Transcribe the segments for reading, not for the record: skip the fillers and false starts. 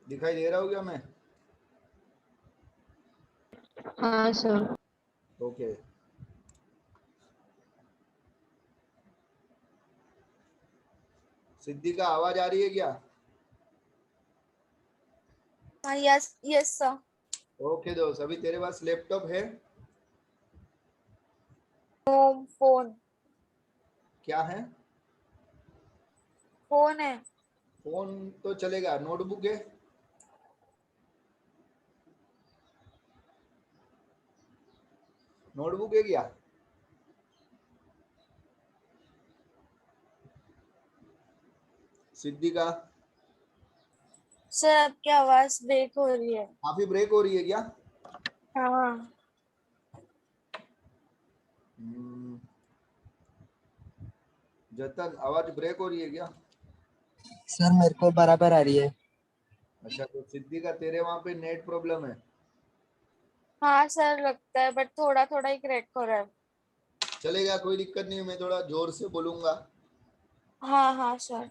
दिखाई दे रहा हूँ क्या मैं? हाँ सर। ओके। सिद्धि का आवाज आ रही है क्या? हाँ यस यस सर। ओके दोस्त, अभी तेरे पास लैपटॉप है? फोन। क्या है? फोन है। फोन तो चलेगा, नोटबुक है? नोटबुक है क्या? सिद्धि का सर आपकी आवाज ब्रेक हो रही है। काफी ब्रेक हो रही है क्या? हाँ। हम्म, जतन आवाज ब्रेक हो रही है क्या? सर मेरे को बराबर आ रही है। अच्छा, तो सिद्धि का तेरे वहां पे नेट प्रॉब्लम है? हाँ सर लगता है बट थोड़ा थोड़ा ही क्रैक हो रहा है। चलेगा, कोई दिक्कत नहीं, मैं थोड़ा जोर से बोलूंगा। हाँ हाँ सर।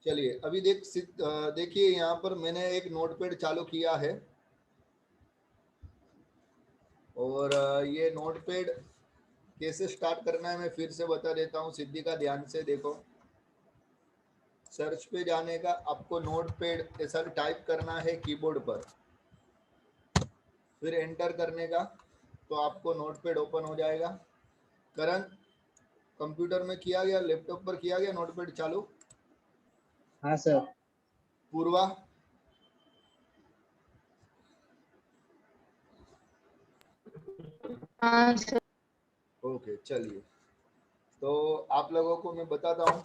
चलिए अभी देखिए यहाँ पर मैंने एक नोटपैड चालू किया है। और ये नोटपैड कैसे स्टार्ट करना है मैं फिर से बता देता हूँ। सिद्धि का ध्यान से देखो। सर्च पे जाने का, आपको नोटपैड ऐसा टाइप करना है कीबोर्ड पर, फिर एंटर करने का, तो आपको नोटपैड ओपन हो जाएगा। करण, कंप्यूटर में किया गया, लैपटॉप पर किया गया नोटपैड चालू? हाँ सर। पूर्वा? हाँ सर। ओके चलिए, तो आप लोगों को मैं बताता हूँ।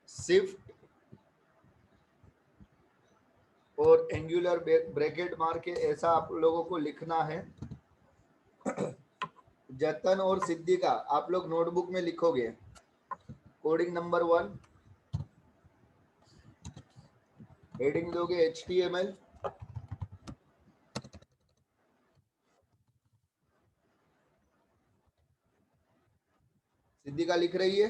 शिफ्ट और एंगुलर ब्रैकेट मार के ऐसा आप लोगों को लिखना है। जतन और सिद्धि का आप लोग नोटबुक में लिखोगे। कोडिंग नंबर 1, हेडिंग दोगे HTML। सिद्धि का लिख रही है?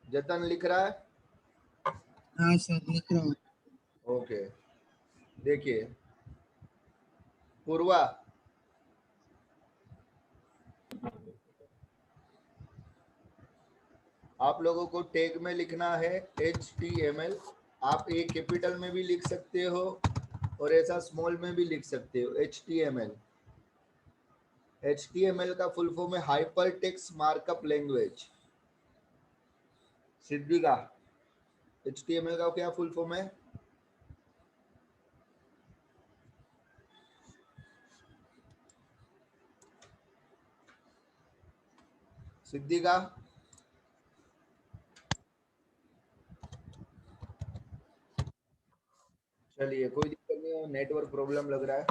जतन लिख रहा है? हाँ सर लिख रहा हूँ। ओके, देखिए पूर्वा, आप लोगों को टैग में लिखना है HTML। आप एक कैपिटल में भी लिख सकते हो और ऐसा स्मॉल में भी लिख सकते हो HTML। HTML का फुल फॉर्म है हाइपर टेक्स्ट मार्कअप लैंग्वेज। सिद्धि का HTML का क्या फुल फॉर्म है? सिद्धि का चलिए कोई दिक्कत नहीं है, नेटवर्क प्रॉब्लम लग रहा है।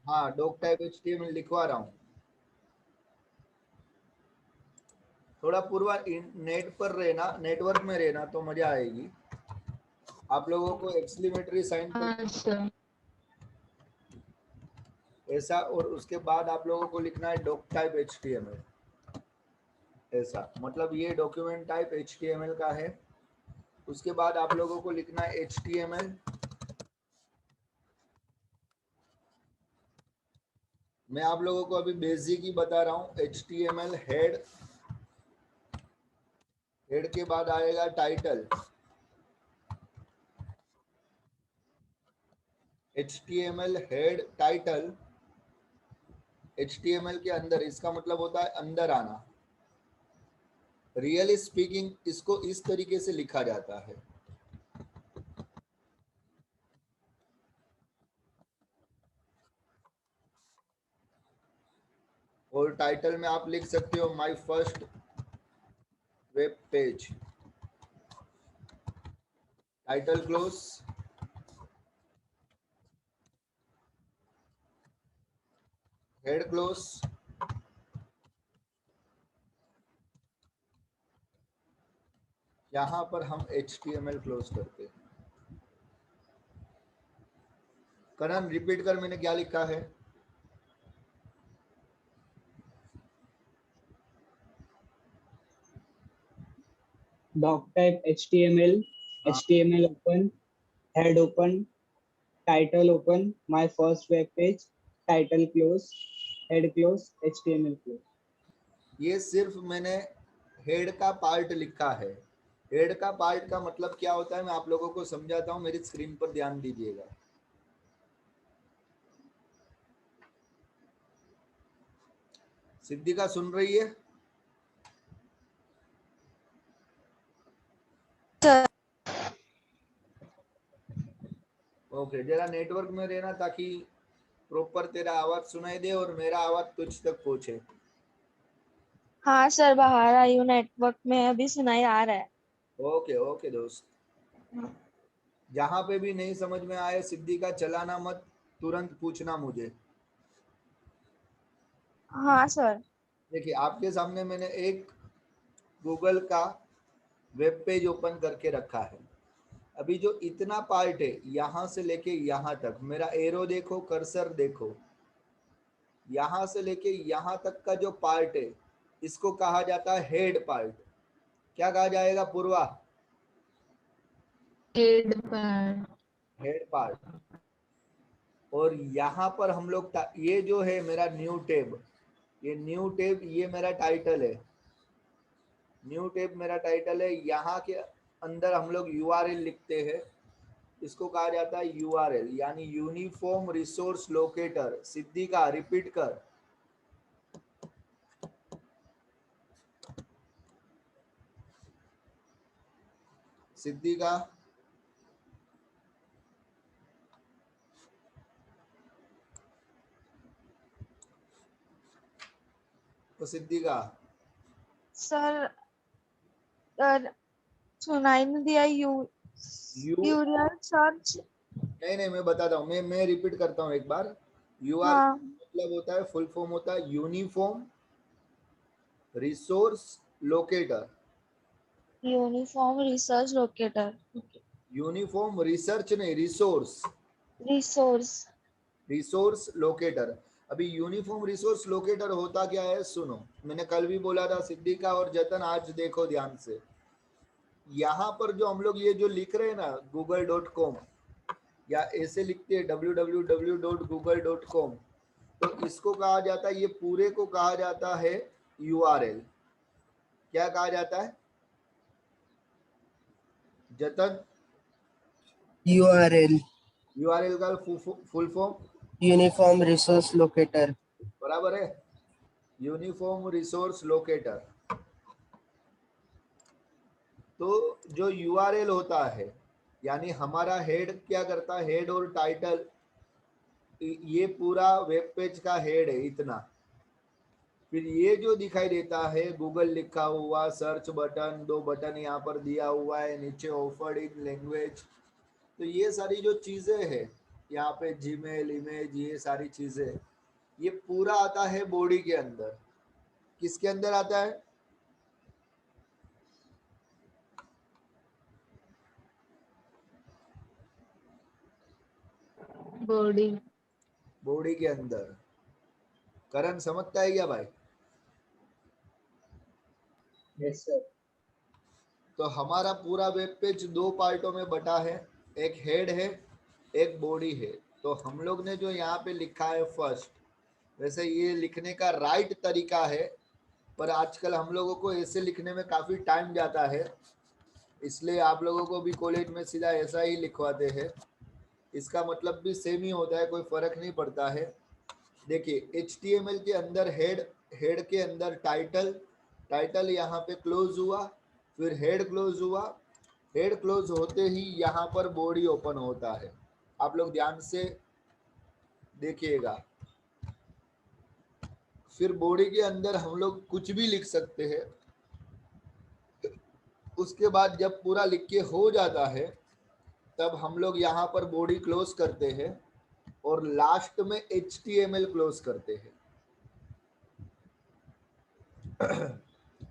हाँ, डॉक टाइप HTML लिखवा रहा हूँ। थोड़ा पूर्वा नेट पर रहना, नेटवर्क में रहना तो मजा आएगी। आप लोगों को एक्सक्लेमेटरी साइन कर हाँ सर। ऐसा, और उसके बाद आप लोगों को लिखना है डॉक टाइप HTML। ऐसा मतलब ये डॉक्यूमेंट टाइप HTML का है। उसके बाद आप लोगों को लिखना है HTML। मैं आप लोगों को अभी बेसिक ही बता रहा हूँ। HTML हेड, हेड के बाद आएगा title. HTML head title. HTML के अंदर, इसका मतलब होता है अंदर आना। रियली स्पीकिंग इसको इस तरीके से लिखा जाता है। और टाइटल में आप लिख सकते हो my first web page. Title close, head close, यहाँ पर हम HTML क्लोज करते हैं। करण रिपीट कर, मैंने क्या लिखा है? doc type HTML, हाँ, HTML open, head open, title open, my first web page, title close, head close, HTML close. ये सिर्फ मैंने हेड का पार्ट लिखा है। हेड का पार्ट का मतलब क्या होता है मैं आप लोगों को समझाता हूँ, मेरी स्क्रीन पर ध्यान दीजिएगा। सिद्धिका सुन रही है? सर ओके, जरा नेटवर्क में रहना ताकि प्रॉपर तेरा आवाज सुनाई दे और मेरा आवाज तुझ तक पहुंचे। हाँ सर, बाहर आई हूँ, नेटवर्क में अभी सुनाई आ रहा है। ओके ओके दोस्त, जहां पे भी नहीं समझ में आए सिद्धि का चलाना मत, तुरंत पूछना मुझे। हाँ सर। देखिए आपके सामने मैंने एक गूगल का वेब पेज ओपन करके रखा है। अभी जो इतना पार्ट है यहाँ से लेके यहाँ तक, मेरा एरो देखो, कर्सर देखो, यहाँ से लेके यहाँ तक का जो पार्ट है इसको कहा जाता है हेड पार्ट। क्या कहा जाएगा पूर्वा? हेड पर। Head part. और यहाँ पर हम लोग ये जो है मेरा न्यू टैब, ये न्यू टैब ये मेरा टाइटल है। न्यू टैब मेरा टाइटल है। यहाँ के अंदर हम लोग URL लिखते हैं, इसको कहा जाता है URL यानी यूनिफॉर्म रिसोर्स लोकेटर। सिद्धि का रिपीट कर। सिद्धि का तो सिद्धि का सर सुनाई नहीं दिया। यूरियल सर्च। नहीं मैं बताता हूँ, मैं रिपीट करता हूँ एक बार। URL हाँ, मतलब होता है, फुल फॉर्म होता है uniform resource locator. Uniform research locator. Uniform research नहीं, रिसोर्स, रिसोर्स। Resource locator. अभी यूनिफॉर्म रिसोर्स लोकेटर होता क्या है सुनो, मैंने कल भी बोला था सिद्धि का और जतन, आज देखो ध्यान से। यहाँ पर जो हम लोग ये जो लिख रहे हैं ना google.com, या ऐसे लिखते हैं www.google.com, तो इसको कहा जाता है, ये पूरे को कहा जाता है URL। क्या कहा जाता है जतन? URL URL का full form uniform resource locator. बराबर है, यूनिफॉर्म रिसोर्स लोकेटर। तो जो URL होता है यानी हमारा हेड क्या करता है, हेड और टाइटल, ये पूरा वेब पेज का हेड है इतना। फिर ये जो दिखाई देता है गूगल लिखा हुआ, सर्च बटन, 2 बटन यहाँ पर दिया हुआ है, नीचे ऑफर्ड इन लैंग्वेज, तो ये सारी जो चीजें हैं यहाँ पे, जीमेल, इमेज, ये सारी चीजें, ये पूरा आता है बॉडी के अंदर। किसके अंदर आता है? बॉडी। बॉडी के अंदर। करण समझता है क्या भाई? Yes sir. तो हमारा पूरा वेब पेज 2 पार्टों में बटा है, एक हेड है, एक बॉडी है। तो हम लोग ने जो यहाँ पे लिखा है फर्स्ट, वैसे ये लिखने का राइट तरीका है, पर आजकल हम लोगों को ऐसे लिखने में काफ़ी टाइम जाता है, इसलिए आप लोगों को भी कॉलेज में सीधा ऐसा ही लिखवाते हैं। इसका मतलब भी सेम ही होता है, कोई फ़र्क नहीं पड़ता है। देखिए HTML के अंदर हेड, हेड के अंदर टाइटल, टाइटल यहाँ पे क्लोज हुआ, फिर हेड क्लोज हुआ, हेड क्लोज होते ही यहाँ पर बॉडी ओपन होता है। आप लोग ध्यान से देखिएगा। फिर बॉडी के अंदर हम लोग कुछ भी लिख सकते हैं। उसके बाद जब पूरा लिख के हो जाता है तब हम लोग यहाँ पर बॉडी क्लोज करते हैं और लास्ट में HTML क्लोज करते हैं।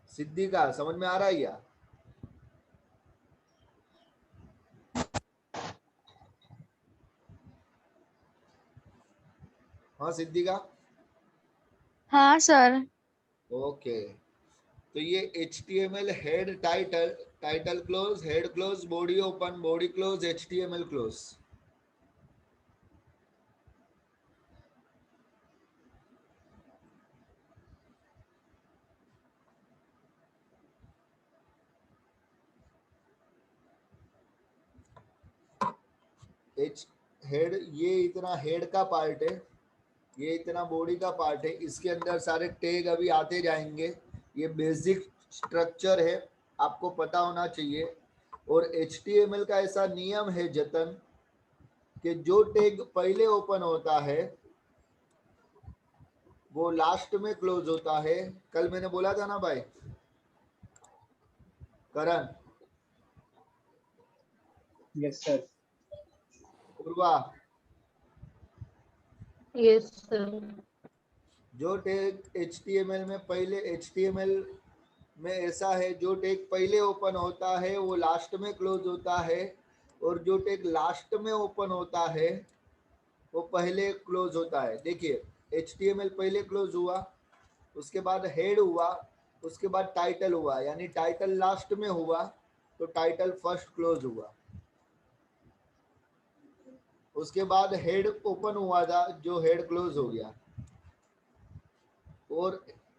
सिद्धि का समझ में आ रहा है क्या? हाँ सिद्धिका, हाँ सर। ओके। तो ये HTML head title, title close, head close, body open, body close, HTML close. H head, ये इतना हेड का पार्ट है, ये इतना बॉडी का पार्ट है, इसके अंदर सारे टैग अभी आते जाएंगे। ये बेसिक स्ट्रक्चर है, आपको पता होना चाहिए। और HTML का ऐसा नियम है जतन कि जो टैग पहले ओपन होता है वो लास्ट में क्लोज होता है। कल मैंने बोला था ना भाई करण, Yes, sir. पूर्वा, Yes, sir. जो टैग HTML में पहले, HTML में ऐसा है जो टैग पहले ओपन होता है वो लास्ट में क्लोज होता है, और जो टैग लास्ट में ओपन होता है वो पहले क्लोज होता है। देखिए HTML पहले क्लोज हुआ, उसके बाद हेड हुआ, उसके बाद टाइटल हुआ, यानी टाइटल लास्ट में हुआ तो टाइटल फर्स्ट क्लोज हुआ। उसके बाद हेड ओपन हुआ था जो हेड क्लोज हो गया। और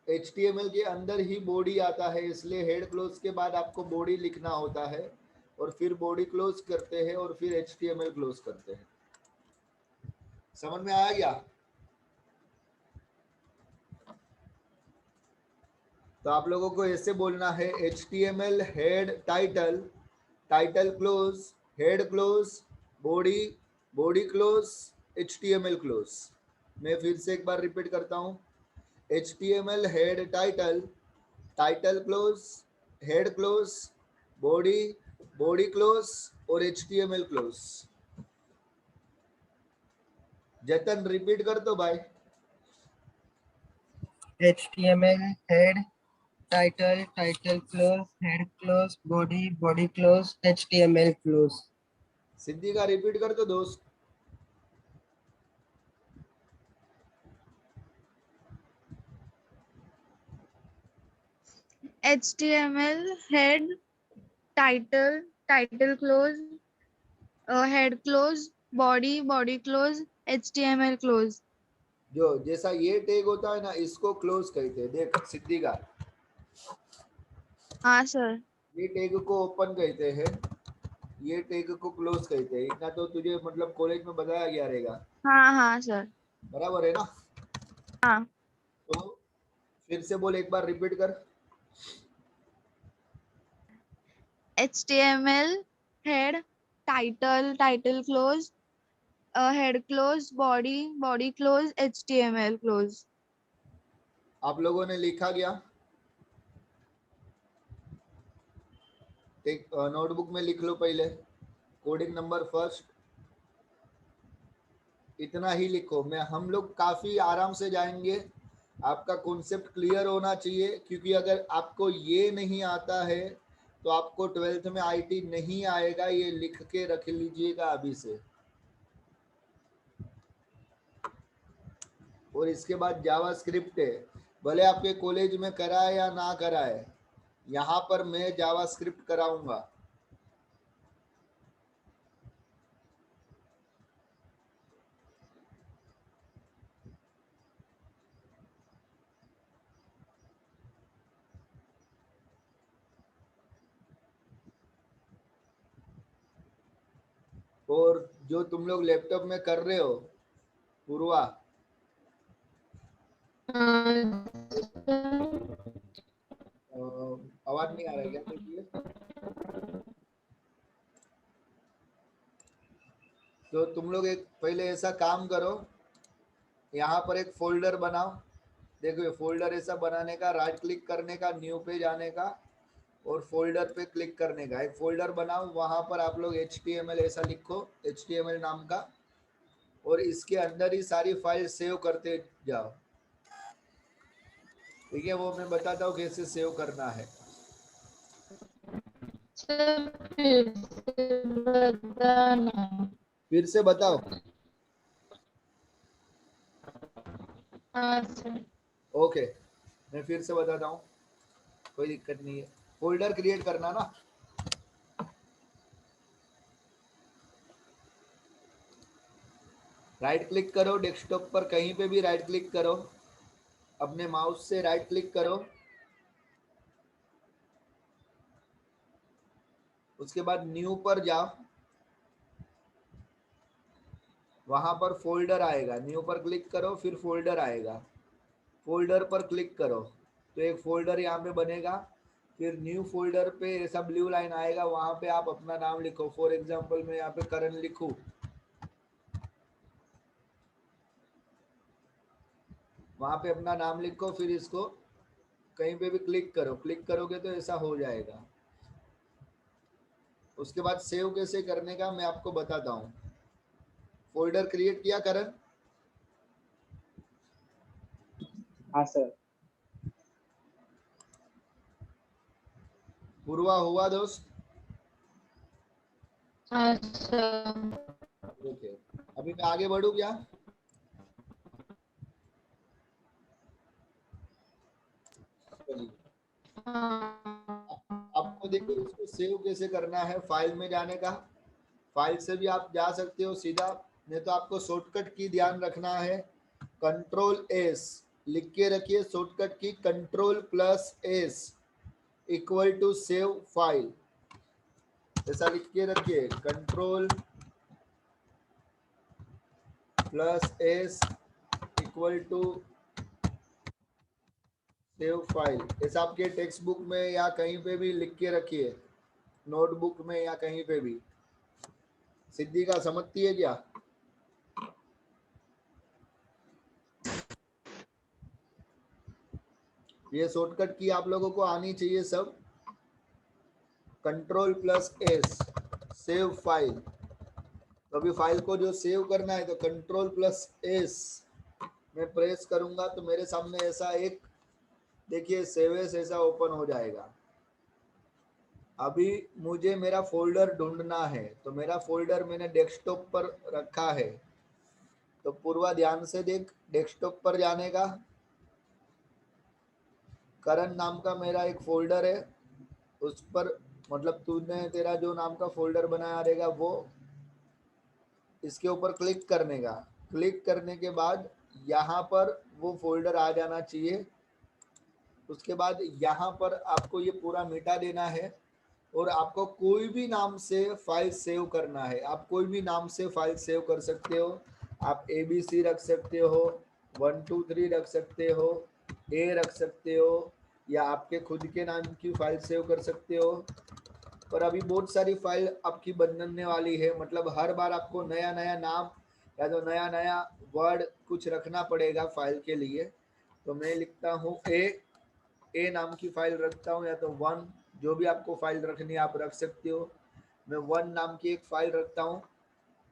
HTML के अंदर ही बॉडी आता है, इसलिए हेड क्लोज के बाद आपको बॉडी लिखना होता है, और फिर बॉडी क्लोज करते हैं, और फिर HTML क्लोज करते हैं। समझ में आया क्या? तो आप लोगों को ऐसे बोलना है HTML head title, title close, head close, body, body close, HTML close. मैं फिर से एक बार रिपीट करता हूँ, HTML head title, title close, head close, body, body close और HTML क्लोज। जतन रिपीट कर दो भाई। HTML head, title, title close, head close, body close, HTML close. सिद्धि का रिपीट कर दो दोस्त। HTML head, title close, head close, body close, HTML close. जो जैसा ये टैग होता है ना, इसको क्लोज कहते हैं। देख सिद्धि का, हाँ सर। ये टैग को ओपन कहते हैं, ये टैग को क्लोज कहते हैं। इतना तो तुझे मतलब कॉलेज में बताया गया रहेगा, हाँ हाँ सर। बराबर है ना? हाँ। तो फिर से बोल, एक बार रिपीट कर। HTML head, title close, head close, body close, HTML close. आप लोगों ने लिखा गया? एक नोटबुक में लिख लो पहले, कोडिंग नंबर फर्स्ट, इतना ही लिखो। मैं हम लोग काफी आराम से जाएंगे, आपका कॉन्सेप्ट क्लियर होना चाहिए, क्योंकि अगर आपको ये नहीं आता है तो आपको 12th में IT नहीं आएगा। ये लिख के रख लीजिएगा अभी से। और इसके बाद जावास्क्रिप्ट है, भले आपके कॉलेज में कराए या ना कराए, यहाँ पर मैं जावास्क्रिप्ट कराऊंगा। और जो तुम लोग लैपटॉप में कर रहे हो, पूर्वा, आवाज नहीं आ रहा है क्या? देखिए, तो तुम लोग एक पहले ऐसा काम करो, यहाँ पर एक फोल्डर बनाओ। देखो ये फोल्डर ऐसा बनाने का, राइट क्लिक करने का, न्यू पेज आने का, और फोल्डर पे क्लिक करने का। एक फोल्डर बनाओ, वहां पर आप लोग HTML ऐसा लिखो, HTML नाम का, और इसके अंदर ही सारी फाइल सेव करते जाओ। ठीक है, वो मैं बताता हूँ कैसे सेव करना है। सर फिर से बताना। फिर से बताओ। हाँ सर। ओके, मैं फिर से बताता हूँ, कोई दिक्कत नहीं है। फोल्डर क्रिएट करना ना, राइट क्लिक करो डेस्कटॉप पर, कहीं पे भी राइट क्लिक करो, अपने माउस से राइट क्लिक करो, उसके बाद न्यू पर जाओ, वहां पर फोल्डर आएगा, न्यू पर क्लिक करो, फिर फोल्डर आएगा, फोल्डर पर क्लिक करो तो एक फोल्डर यहाँ पे बनेगा, फिर न्यू फोल्डर पे ऐसा ब्लू लाइन आएगा, वहां पे आप अपना नाम लिखो। फॉर एग्जांपल मैं यहाँ पे करण लिखूं, वहां पे अपना नाम लिखो, फिर इसको कहीं पे भी क्लिक करो, क्लिक करोगे तो ऐसा हो जाएगा। उसके बाद सेव कैसे करने का मैं आपको बताता हूँ। फोल्डर क्रिएट किया करण? हाँ सर। पूर्वा हुआ दोस्त? हाँ सर। ओके, अभी मैं आगे बढ़ू क्या? चलिए, हाँ आपको देखो इसको सेव कैसे करना है। फाइल में जाने का, फाइल से भी आप जा सकते हो सीधा, नहीं तो आपको शॉर्टकट की ध्यान रखना है, कंट्रोल एस लिख के रखिए, शॉर्टकट की control plus S equal to save file, ऐसा लिख के रखिए, control plus S equal to save file. ऐसा आपके टेक्स्ट बुक में या कहीं पे भी लिख के रखिए, नोटबुक में या कहीं पे भी। सिद्धि का समझती है क्या? ये शॉर्टकट की आप लोगों को आनी चाहिए सब, control plus S save file. तो अभी फाइल को जो सेव करना है तो कंट्रोल प्लस एस मैं प्रेस करूंगा तो मेरे सामने ऐसा एक देखिए सेव एस ऐसा ओपन हो जाएगा। अभी मुझे मेरा फोल्डर ढूंढना है, तो मेरा फोल्डर मैंने डेस्कटॉप पर रखा है, तो पूर्वा ध्यान से देख, डेस्कटॉप पर जाने का, करण नाम का मेरा एक फोल्डर है, उस पर मतलब तूने तेरा जो नाम का फोल्डर बनाया रहेगा वो, इसके ऊपर क्लिक करने का, क्लिक करने के बाद यहाँ पर वो फोल्डर आ जाना चाहिए। उसके बाद यहाँ पर आपको ये पूरा मिटा देना है और आपको कोई भी नाम से फाइल सेव करना है। आप कोई भी नाम से फाइल सेव कर सकते हो, आप ABC रख सकते हो, 1 2 3 रख सकते हो, A रख सकते हो, या आपके खुद के नाम की फाइल सेव कर सकते हो। पर अभी बहुत सारी फाइल आपकी बनने वाली है, मतलब हर बार आपको नया नया नाम या तो नया नया वर्ड कुछ रखना पड़ेगा फाइल के लिए। तो मैं लिखता हूँ ए नाम की फाइल रखता हूँ, या तो 1, जो भी आपको फाइल रखनी है आप रख सकते हो। मैं 1 नाम की एक फाइल रखता हूँ।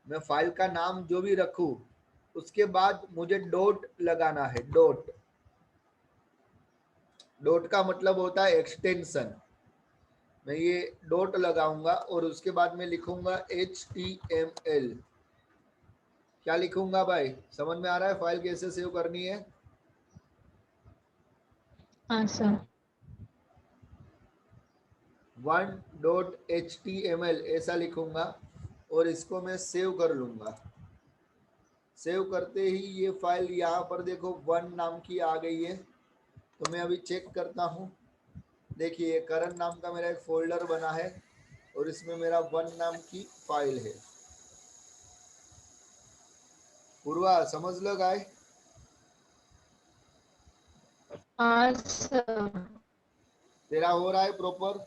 मैं फाइल का नाम जो भी रखूँ उसके बाद मुझे डॉट लगाना है, डॉट, डॉट का मतलब होता है एक्सटेंशन। मैं ये डॉट लगाऊंगा और उसके बाद मैं लिखूंगा HTML। क्या लिखूंगा भाई, समझ में आ रहा है फाइल कैसे सेव करनी है? हाँ सर। 1.html ऐसा लिखूंगा और इसको मैं सेव कर लूंगा। सेव करते ही ये फाइल यहाँ पर देखो 1 नाम की आ गई है। तो मैं अभी चेक करता हूँ, देखिए करण नाम का मेरा एक फोल्डर बना है और इसमें मेरा 1 नाम की फाइल है। पूर्वा समझ लो गाय? हाँ सर। तेरा हो रहा है प्रॉपर?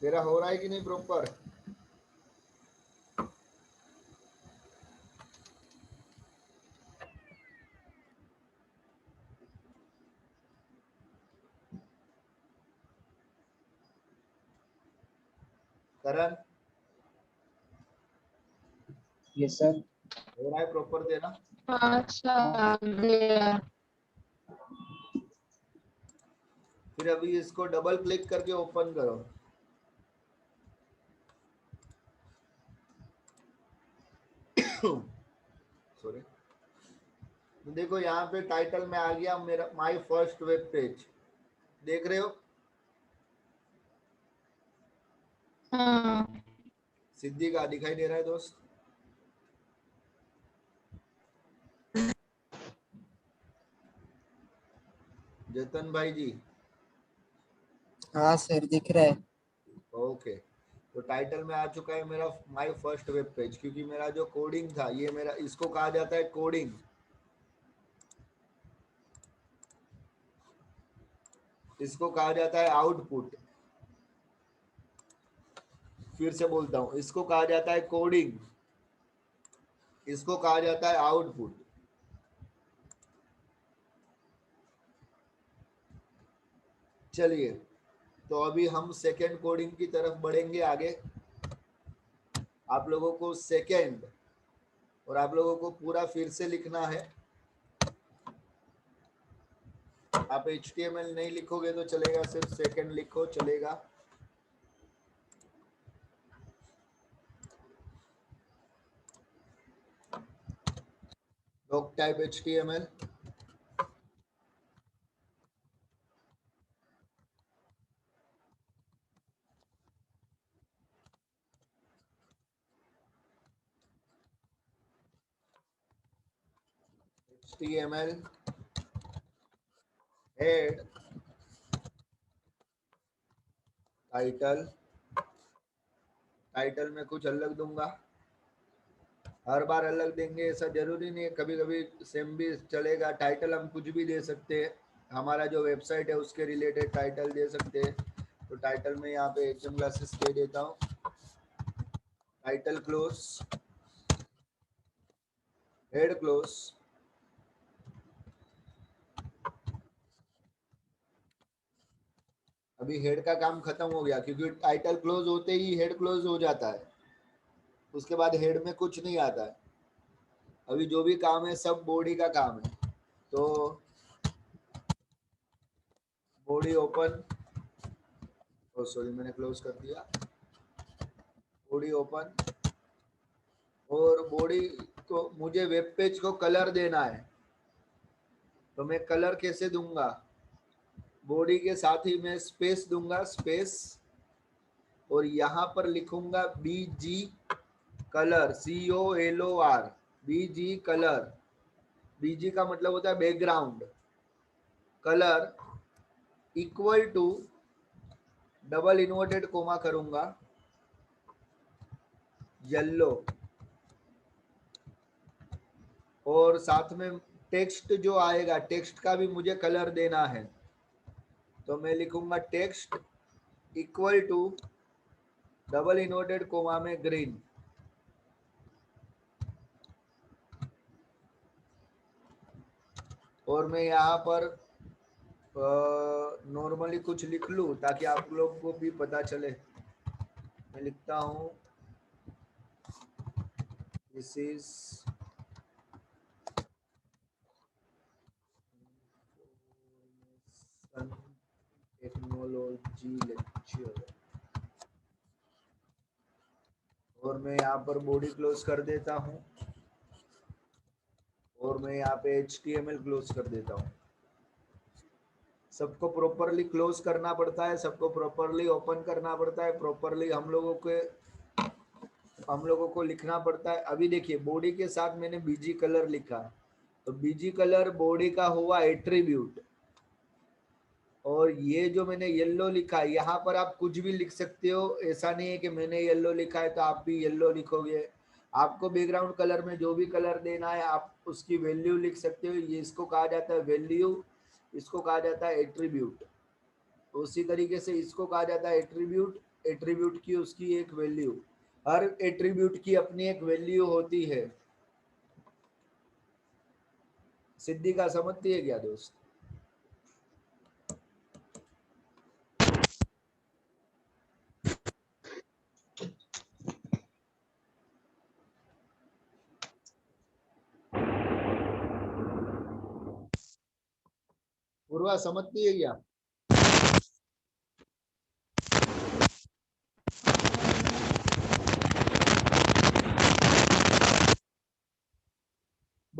तेरा हो रहा है कि नहीं प्रॉपर? करण यस सर। हो रहा है प्रॉपर तेरा? हाँ सर, आ गया। फिर अभी इसको डबल क्लिक करके ओपन करो। सॉरी, तो देखो यहाँ पे टाइटल में आ गया मेरा माय फर्स्ट वेब पेज, देख रहे हो? हाँ सिद्धि का दिखाई दे रहा है दोस्त? जतन भाई जी, हाँ सर दिख रहा है। ओके। तो टाइटल में आ चुका है मेरा माय फर्स्ट वेब पेज, क्योंकि मेरा जो कोडिंग था ये मेरा, इसको कहा जाता है कोडिंग, इसको कहा जाता है आउटपुट। फिर से बोलता हूँ, इसको कहा जाता है कोडिंग, इसको कहा जाता है आउटपुट। चलिए, तो अभी हम सेकेंड कोडिंग की तरफ बढ़ेंगे आगे। आप लोगों को सेकेंड और आप लोगों को पूरा फिर से लिखना है। आप HTML नहीं लिखोगे तो चलेगा, सिर्फ सेकेंड लिखो चलेगा। Doc type HTML, HTML head title, title में कुछ अलग दूंगा, हर बार अलग देंगे ऐसा जरूरी नहीं है, कभी कभी सेम भी चलेगा। टाइटल हम कुछ भी दे सकते हैं, हमारा जो वेबसाइट है उसके रिलेटेड टाइटल दे सकते हैं। तो टाइटल में यहाँ पे HM क्लासेस दे देता हूँ, टाइटल क्लोज, हेड क्लोज। अभी हेड का काम खत्म हो गया, क्योंकि टाइटल क्लोज होते ही हेड क्लोज हो जाता है, उसके बाद हेड में कुछ नहीं आता है। अभी जो भी काम है सब बॉडी का काम है। तो बॉडी ओपन, सॉरी मैंने क्लोज कर दिया, बॉडी ओपन। और बॉडी को, मुझे वेब पेज को कलर देना है, तो मैं कलर कैसे दूंगा? बॉडी के साथ ही मैं स्पेस दूंगा, स्पेस, और यहाँ पर लिखूंगा BG colour, COLOR, BG colour. BG का मतलब होता है background, colour equal to, double inverted comma करूंगा, येलो, और साथ में टेक्स्ट जो आएगा, टेक्स्ट का भी मुझे कलर देना है, तो मैं लिखूंगा text equal to, double inverted comma में ग्रीन। और मैं यहाँ पर नॉर्मली कुछ लिख लूँ ताकि आप लोग को भी पता चले। मैं लिखता हूँ दिस इज टेक्नोलॉजी लेक्चर, और मैं यहाँ पर बॉडी क्लोज कर देता हूँ, और मैं यहाँ पे HTML क्लोज कर देता हूँ। सबको प्रॉपरली क्लोज करना पड़ता है, सबको प्रॉपरली ओपन करना पड़ता है, प्रॉपरली हम लोगों को लिखना पड़ता है। अभी देखिए बॉडी के साथ मैंने BG कलर लिखा, तो BG कलर बॉडी का हुआ एट्रीब्यूट। और ये जो मैंने येलो लिखा है, यहाँ पर आप कुछ भी लिख सकते हो, ऐसा नहीं है कि मैंने येलो लिखा है तो आप भी येलो लिखोगे। आपको बैकग्राउंड कलर में जो भी कलर देना है आप उसकी वैल्यू लिख सकते हो। ये इसको कहा जाता है वैल्यू, इसको कहा जाता है एट्रीब्यूट। उसी तरीके से इसको कहा जाता है एट्रीब्यूट, एट्रीब्यूट की उसकी एक वैल्यू, हर एट्रीब्यूट की अपनी एक वैल्यू होती है। सिद्धि का समझती है क्या दोस्त? पूर्वा समझती है क्या?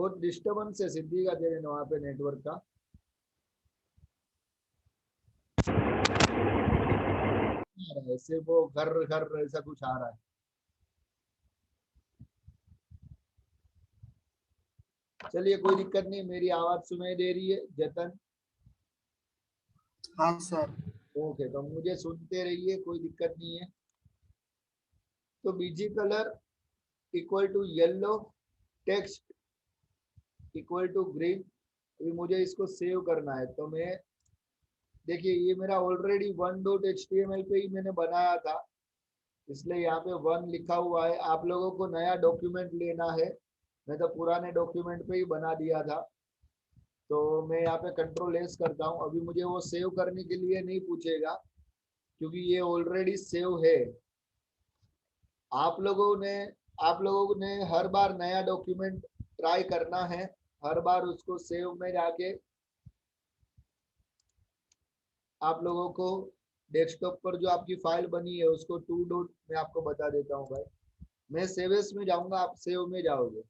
बहुत डिस्टर्बेंस है सिद्धि का तेरे वहां पे नेटवर्क का। ऐसे वो घर घर ऐसा कुछ आ रहा है। चलिए कोई दिक्कत नहीं, मेरी आवाज सुनाई दे रही है जतन? हाँ सर। ओके, तो मुझे सुनते रहिए, कोई दिक्कत नहीं है। तो BG colour equal to yellow, text equal to green. अभी मुझे इसको सेव करना है, तो मैं देखिए ये मेरा ऑलरेडी 1.html पे ही मैंने बनाया था, इसलिए यहाँ पे 1 लिखा हुआ है। आप लोगों को नया डॉक्यूमेंट लेना है, मैं तो पुराने डॉक्यूमेंट पे ही बना दिया था। तो मैं यहाँ पे कंट्रोल एस करता हूँ। अभी मुझे वो सेव करने के लिए नहीं पूछेगा, क्योंकि ये ऑलरेडी सेव है। आप लोगों ने हर बार नया डॉक्यूमेंट ट्राई करना है, हर बार उसको सेव में जाके आप लोगों को डेस्कटॉप पर जो आपकी फाइल बनी है उसको 2 डॉट में आपको बता देता हूँ भाई। मैं सेवेस में जाऊंगा, आप सेव में जाओगे।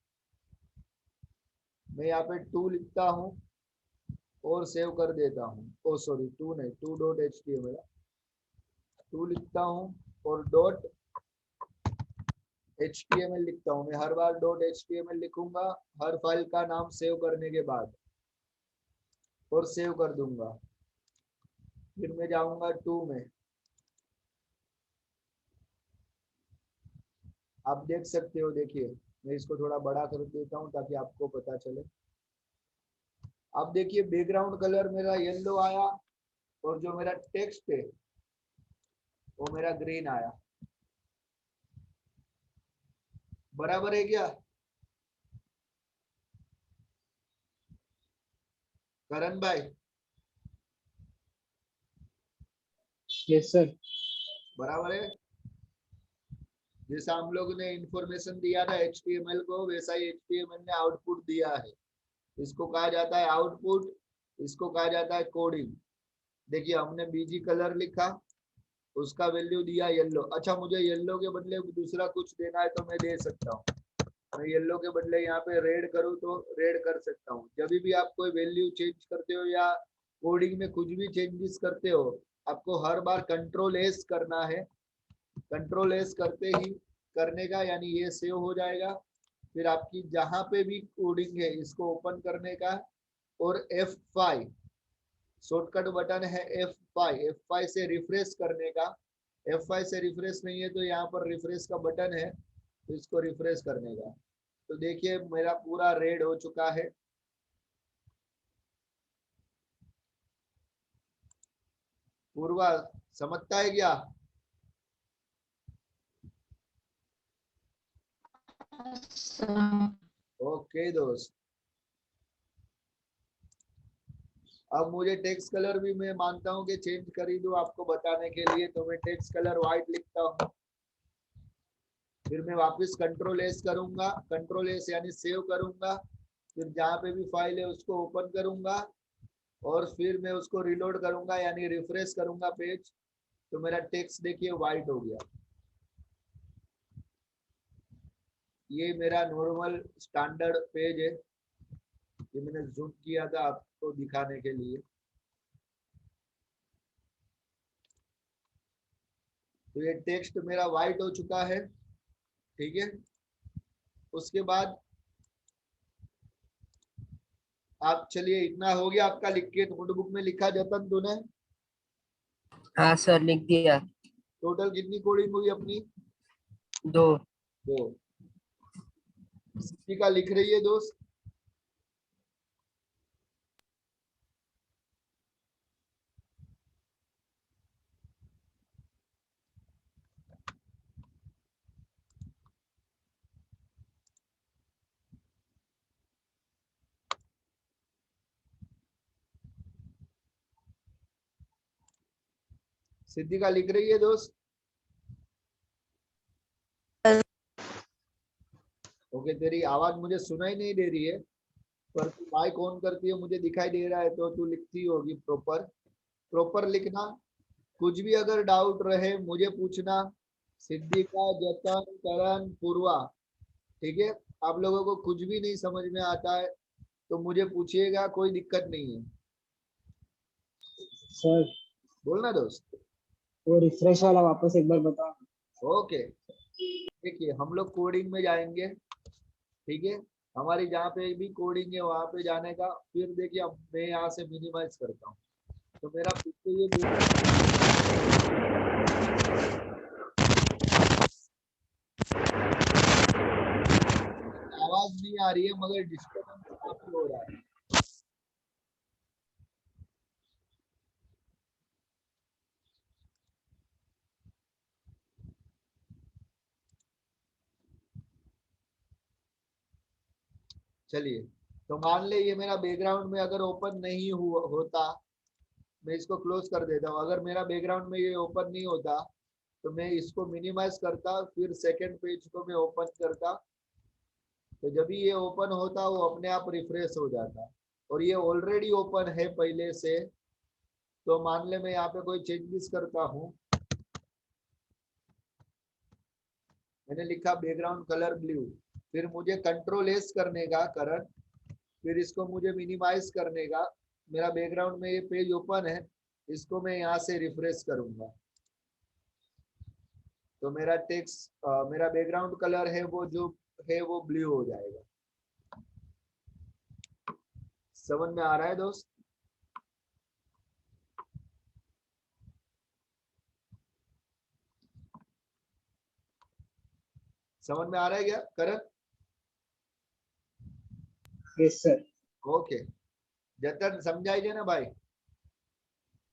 मैं यहाँ पे 2 लिखता हूँ और सेव कर देता हूँ। ओ सॉरी 2 नहीं, 2.html 2 लिखता हूँ और .html लिखता हूँ। मैं हर बार .html लिखूंगा हर फाइल का नाम सेव करने के बाद, और सेव कर दूंगा। फिर मैं जाऊंगा 2 में। आप देख सकते हो, देखिए मैं इसको थोड़ा बड़ा कर देता हूँ ताकि आपको पता चले। अब देखिए बैकग्राउंड कलर मेरा येलो आया और जो मेरा टेक्स्ट है वो मेरा ग्रीन आया। बराबर है क्या करण भाई? Yes sir. बराबर है। जैसा हम लोग ने इंफॉर्मेशन दिया था HTML को, वैसा ही HTML ने आउटपुट दिया है। इसको कहा जाता है आउटपुट, इसको कहा जाता है कोडिंग। देखिए हमने बीजी कलर लिखा, उसका वैल्यू दिया येलो। अच्छा, मुझे येलो के बदले दूसरा कुछ देना है तो मैं दे सकता हूँ। मैं येलो के बदले यहाँ पे रेड करूँ तो रेड कर सकता हूँ। जब भी आप कोई वैल्यू चेंज करते हो या कोडिंग में कुछ भी चेंजेस करते हो, आपको हर बार कंट्रोल एस करना है। कंट्रोल एस करने का यानी ये सेव हो जाएगा। फिर आपकी जहां पे भी कोडिंग है इसको ओपन करने का, और F5 शॉर्टकट बटन है। F5 से रिफ्रेश करने का। F5 से रिफ्रेश नहीं है तो यहाँ पर रिफ्रेश का बटन है, तो इसको रिफ्रेश करने का। तो देखिए मेरा पूरा रेड हो चुका है। पूर्वा समझता है क्या? सर। ओके दोस्त। अब मुझे टेक्स्ट कलर भी मैं मानता हूँ कि चेंज कर ही दूं आपको बताने के लिए, तो मैं टेक्स्ट कलर व्हाइट लिखता हूँ। फिर मैं वापस कंट्रोल एस करूंगा, कंट्रोल एस यानी सेव करूंगा। फिर जहाँ पे भी फाइल है उसको ओपन करूंगा और फिर मैं उसको रिलोड करूंगा यानी रिफ्रेश करूंगा पेज। तो मेरा टेक्स्ट देखिए व्हाइट हो गया। ये मेरा नॉर्मल स्टैंडर्ड पेज है, ये मैंने जूम किया था आपको दिखाने के लिए। तो ये टेक्स्ट मेरा व्हाइट हो चुका है, ठीक है। उसके बाद आप चलिए, इतना हो गया आपका लिख के नोटबुक में लिखा जतन तूने? हाँ सर, लिख दिया। टोटल कितनी कोडिंग हुई अपनी? 2। 2। किसी का लिख रही है दोस्त? सिद्धि का लिख रही है दोस्त? ओके, तेरी आवाज मुझे सुनाई नहीं दे रही है, पर तू माइक ऑन करती है मुझे दिखाई दे रहा है, तो तू लिखती होगी। प्रॉपर प्रॉपर लिखना। कुछ भी अगर डाउट रहे मुझे पूछना। सिद्धि का, जतन, करण, पूर्वा, ठीक है। आप लोगों को कुछ भी नहीं समझ में आता है तो मुझे पूछिएगा, कोई दिक्कत नहीं है। सर बोलना दोस्त। वो रिफ्रेश वाला वापस एक बार बताओ। ओके, देखिए हम लोग कोडिंग में जाएंगे, ठीक है। हमारी जहाँ पे भी कोडिंग है वहां पे जाने का, फिर देखिए अब मैं यहाँ से मिनिमाइज करता हूँ। तो मेरा पीछे ये आवाज नहीं आ रही है मगर डिस्टर्बेंस काफी हो रहा है। चलिए, तो मान ले ये मेरा बैकग्राउंड में अगर ओपन नहीं होता, मैं इसको क्लोज कर देता हूँ। अगर मेरा बैकग्राउंड में ये ओपन नहीं होता तो मैं इसको मिनिमाइज करता, फिर सेकंड पेज को मैं ओपन करता। तो जब भी ये ओपन होता वो अपने आप रिफ्रेश हो जाता, और ये ऑलरेडी ओपन है पहले से। तो मान ले मैं यहाँ पे कोई चेंजेस करता हूँ, मैंने लिखा बैकग्राउंड कलर ब्लू, फिर मुझे कंट्रोल एस करने का करंट, फिर इसको मुझे मिनिमाइज करने का। मेरा बैकग्राउंड में ये पेज ओपन है, इसको मैं यहाँ से रिफ्रेश करूंगा तो मेरा टेक्स्ट मेरा बैकग्राउंड कलर है वो जो है वो ब्लू हो जाएगा। समझ में आ रहा है दोस्त? समझ में आ रहा है क्या करण? Yes sir. ओके, જતન સમજાય છે ને ભાઈ?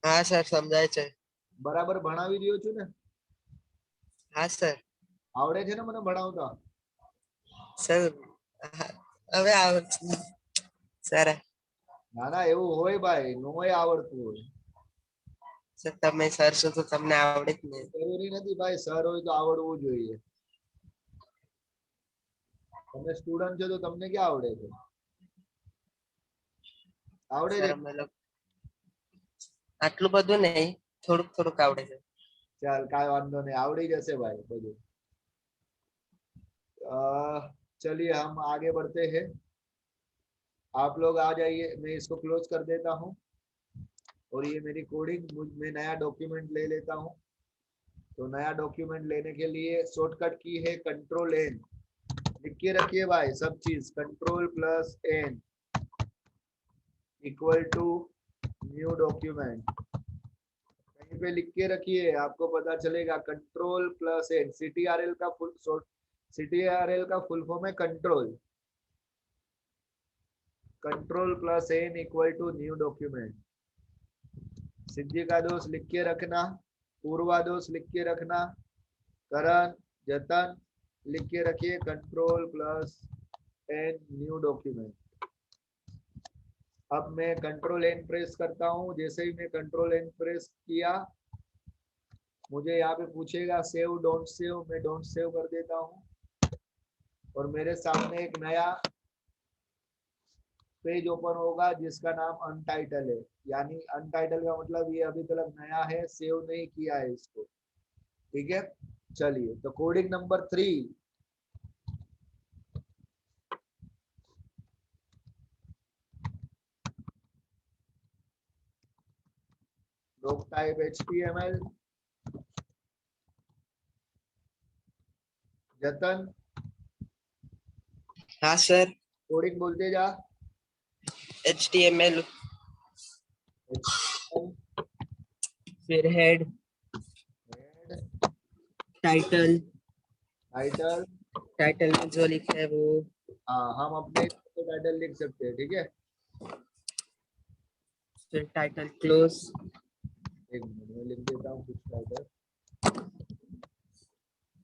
હા સર સમજાય છે. બરાબર ભણાવી રહ્યો છું ને? હા સર. આવડે છે ને મને ભણાવતા? સર હવે સર ના ના એવું હોય ભાઈ, નોય આવડતું હોય. સર તમે સર છો તો તમને આવડે જ ને. જરૂરી નથી ભાઈ, સર હોય તો આવડવું જોઈએ. તમે સ્ટુડન્ટ છો તો તમને ક્યાં આવડે છે? આવડે છે? સર અમે લોકો આટલું બધું નહીં, થોડુંક થોડુંક આવડે છે. ચાલ કાંઈ વાંધો નહીં, આવડી જશે ભાई બધું. चलिए हम आगे बढ़ते हैं। आप लोग आ जाइए, मैं इसको क्लोज कर देता हूँ और ये मेरी कोडिंग, मैं नया डॉक्यूमेंट ले लेता हूँ। तो नया डॉक्यूमेंट लेने के लिए शॉर्टकट की है कंट्रोल एन। लिख के रखिए भाई सब चीज, control plus N equal to new document. कहीं पे लिख के रखिए, आपको पता चलेगा। कंट्रोल प्लस एन, CTRL का फुल फॉर्म है control. Control plus N equal to new document. सिद्धि का दोष लिख के रखना, पूर्वा दोष लिख के रखना, करण जतन लिख के रखिए control plus N new document. अब मैं कंट्रोल एन प्रेस करता हूं। जैसे ही मैं कंट्रोल एन प्रेस किया, मुझे यहाँ पे पूछेगा सेव डोंट सेव, मैं डोंट सेव कर देता हूं और मेरे सामने एक नया पेज ओपन होगा जिसका नाम अनटाइटल है। यानी अनटाइटल का मतलब ये अभी तक नया है, सेव नहीं किया है इसको, ठीक है। चलिए, तो coding number 3, doc type HTML। जतन હા સર. कोडिंग बोलते जा। HTML फिर हेड टाइटल, टाइटल, टाइटल में जो लिखा है वो। हाँ हम अपने टाइटल लिख सकते हैं, ठीक है। फिर टाइटल क्लोज, एक मिनट में लिख देता हूँ कुछ टाइटल,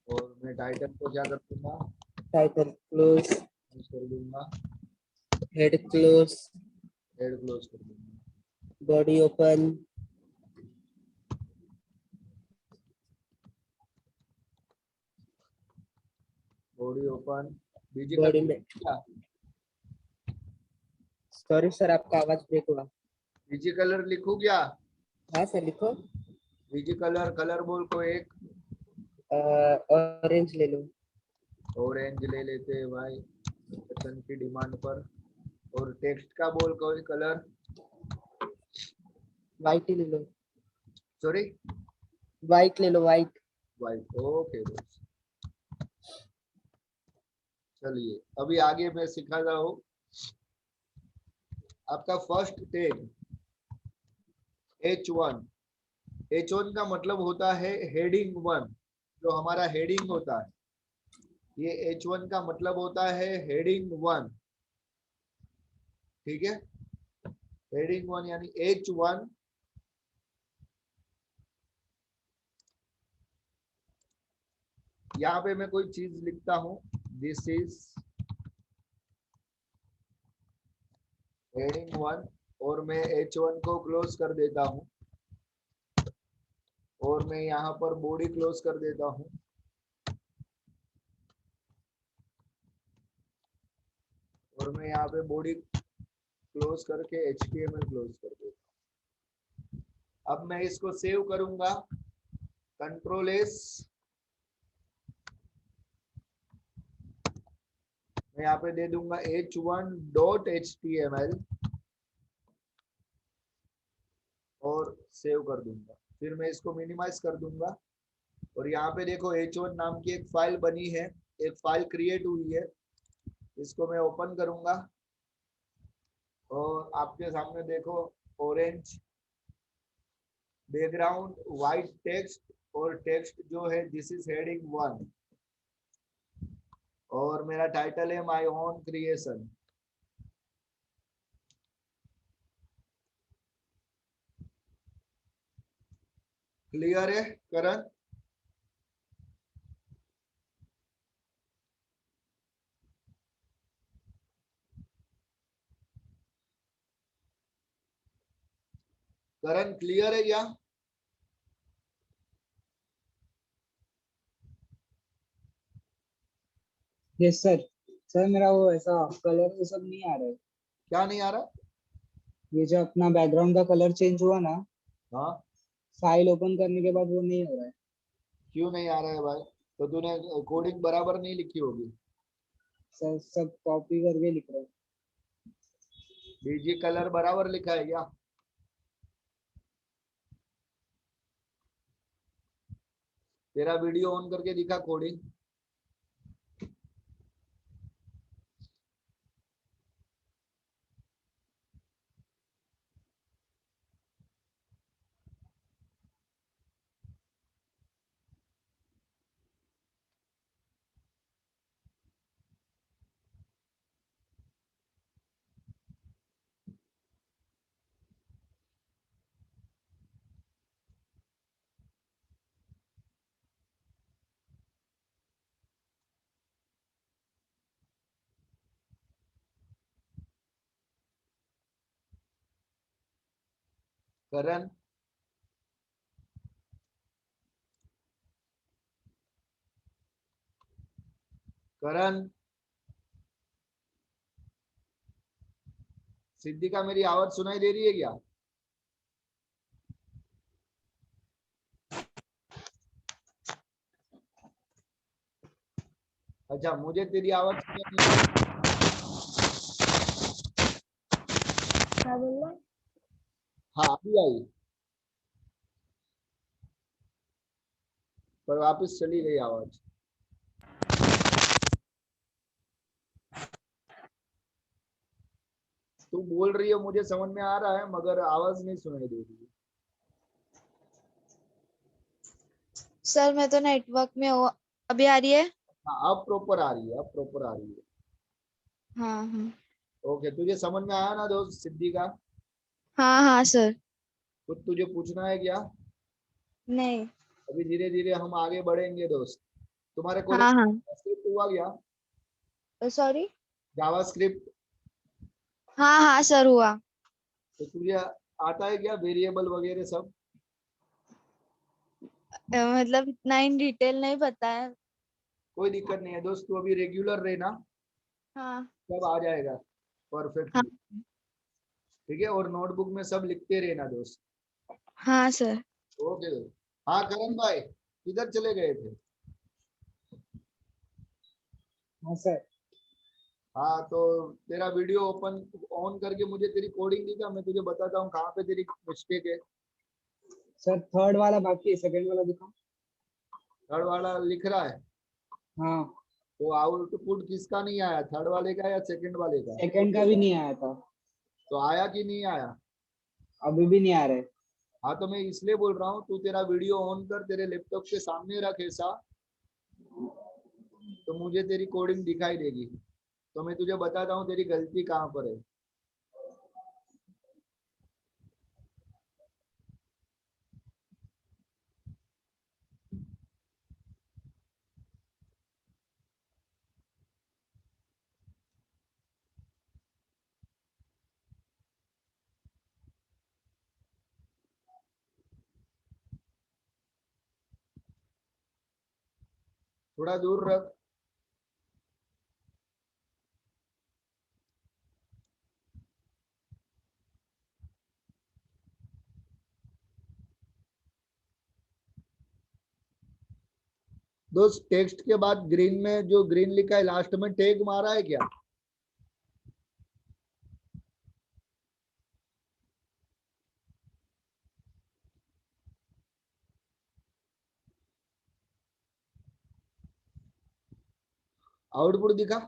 और मैं टाइटल को क्या कर दूंगा, टाइटल क्लोज, कर दूंगा, हेड क्लोज, हेड क्लोज कर दूंगा, बॉडी ओपन, बॉडी ओपन, बीजी बॉडी में। क्या, सॉरी सर आपका आवाज ब्रेक हुआ। बीजी कलर लिखूं क्या? हाँ सर लिखो। बीजी कलर, कलर बोल को एक ऑरेंज ले लो। ऑरेंज ले लेते हैं भाई। वचन की डिमांड पर। और टेक्स्ट का बोल कोई कलर, व्हाइट ही ले लो, सॉरी व्हाइट ले लो, व्हाइट। वाइट। ओके दोस्त, चलिए अभी आगे मैं सिखा रहा हूँ। आपका फर्स्ट टैग H1। H1 का मतलब होता है हेडिंग 1, जो हमारा हेडिंग होता है, ये H1 का मतलब होता है हेडिंग 1। ठीक है, हेडिंग 1 यानी H1। यहाँ पे मैं कोई चीज लिखता हूँ, दिस इज हेडिंग 1, और मैं H1 को क्लोज कर देता हूँ, और मैं यहाँ पर बॉडी क्लोज कर देता हूँ, और मैं यहाँ पे बॉडी क्लोज करके HTML क्लोज कर देता हूँ। अब मैं इसको सेव करूंगा, कंट्रोल एस। मैं यहाँ पे दे दूंगा h1.html और सेव कर दूंगा। फिर मैं इसको मिनिमाइज कर दूंगा, और यहाँ पे देखो h1 नाम की एक फाइल बनी है, एक फाइल क्रिएट हुई है। इसको मैं ओपन करूंगा, और आपके सामने देखो ऑरेंज बैकग्राउंड, व्हाइट टेक्स्ट, और टेक्स्ट जो है दिस इज हेडिंग 1, और मेरा टाइटल है माय ओन क्रिएशन। क्लियर है करण? करण क्लियर है क्या? Yes sir. सर मेरा वो ऐसा कलर वो सब नहीं आ रहा है। क्या नहीं आ रहा? ये जो अपना बैकग्राउंड का कलर चेंज हुआ ना, हाँ, फाइल ओपन करने के बाद वो नहीं हो रहा है। क्यों नहीं आ रहा है भाई? तो तूने कोडिंग बराबर नहीं लिखी होगी। सर सब कॉपी करके लिख रहे हैं। बीजी कलर बराबर लिखा है क्या? तेरा वीडियो ऑन करके दिखा कोडिंग। करण, करण, सिद्धिका मेरी आवाज सुनाई दे रही है क्या? अच्छा, मुझे तेरी आवाज सुनाई नहीं दे रही। क्या बोल रहा? हाँ अभी आई, पर वापस चली गई आवाज। तू बोल रही है मुझे समझ में आ रहा है, मगर आवाज नहीं सुनाई दे रही है। सर मैं तो नेटवर्क में हूँ। अभी आ रही है? हाँ अब प्रॉपर आ रही है, अब प्रॉपर आ रही है। हाँ हाँ। ओके, तुझे समझ में आया ना दोस्त सिद्धि का? हाँ हाँ सर। कुछ तुझे पूछना है क्या? नहीं। अभी धीरे धीरे हम आगे बढ़ेंगे दोस्त। तुम्हारे कॉलेज हाँ हाँ। स्क्रिप्ट हुआ क्या? सॉरी। जावास्क्रिप्ट? हाँ हाँ सर हुआ। तो तुझे आता है क्या वेरिएबल वगैरह सब? मतलब इतना इन डिटेल नहीं पता है। कोई दिक्कत नहीं है दोस्त, तू अभी रेगुलर रहना, हाँ सब आ जाएगा हाँ। परफेक्टली। ठीक है, और नोटबुक में सब लिखते रहना दोस्त। हाँ सर। ओके दोस्त। हाँ करण भाई, किधर चले गए थे? हाँ सर। हाँ तो तेरा वीडियो ओपन ऑन करके मुझे तेरी कोडिंग दिखा, मैं तुझे बताता हूँ कहाँ पे तेरी मिस्टेक है। सर थर्ड वाला बाकी है, सेकंड वाला दिखाओ। थर्ड वाला लिख रहा है हाँ, तो आउटपुट किसका नहीं आया, थर्ड वाले का या सेकंड वाले का? सेकंड का भी नहीं आया था, तो आया कि नहीं आया? अभी भी नहीं आ रहा है। हाँ तो मैं इसलिए बोल रहा हूँ, तू तेरा वीडियो ऑन कर, तेरे लैपटॉप के सामने रख ऐसा, तो मुझे तेरी कोडिंग दिखाई देगी, तो मैं तुझे बताता हूँ तेरी गलती कहाँ पर है। थोड़ा दूर रख। दोस्त टेक्स्ट के बाद ग्रीन में जो ग्रीन लिखा है लास्ट में टैग मारा है क्या? आउटपुट दिखा।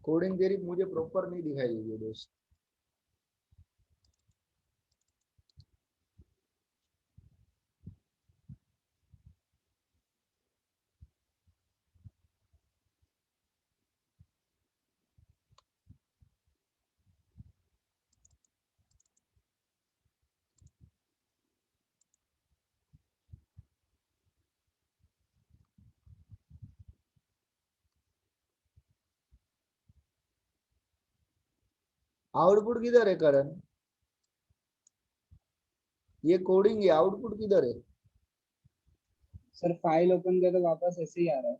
कोडिंग तेरी मुझे प्रॉपर नहीं दिखाई देगी दोस्त। आउटपुट किधर है करण? ये कोडिंग है, आउटपुट किधर है? सर फाइल ओपन किया तो वापस ऐसे ही आ रहा है।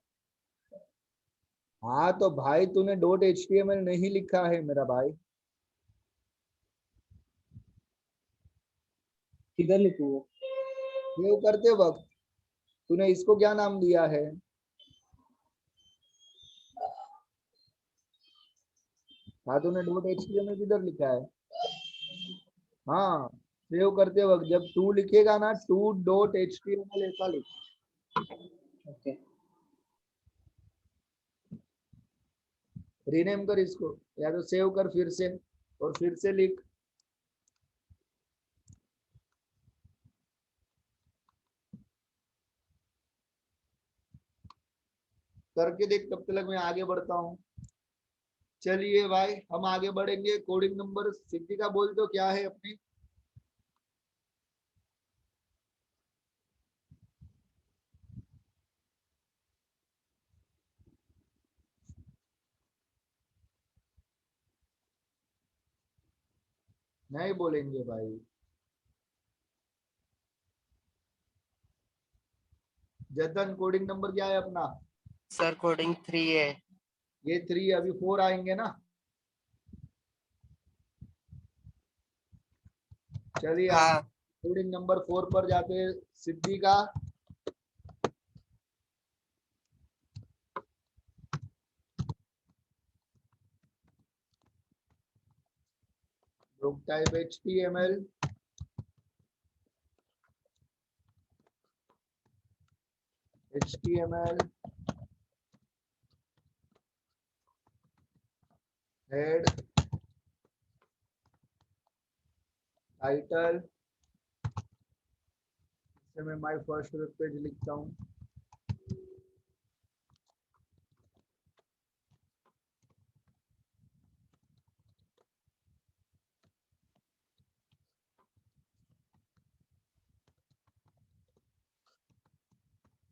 हाँ तो भाई तूने .html नहीं लिखा है मेरा भाई। किधर लिखूँ वो? सेव करते वक्त तूने इसको क्या नाम दिया है? हाँ तूने .html किधर लिखा है? हाँ सेव करते वक्त जब टू लिखेगा ना, to.html ऐसा लिख। ओके। रीनेम कर इसको, या तो सेव कर फिर से और फिर से लिख। करके देख, तब तक मैं आगे बढ़ता हूँ। चलिए भाई हम आगे बढ़ेंगे। कोडिंग नंबर सिद्धिका बोल दो क्या है अपनी। नहीं बोलेंगे भाई। जतन कोडिंग नंबर क्या है अपना? सर कोडिंग 3 है। ये 3, अभी 4 आएंगे ना। चलिए हाँ कोडिंग नंबर 4 पर जाते हैं। सिद्धि का group type HTML, head, title, इससे मैं माय फर्स्ट वेब पेज लिखता हूँ।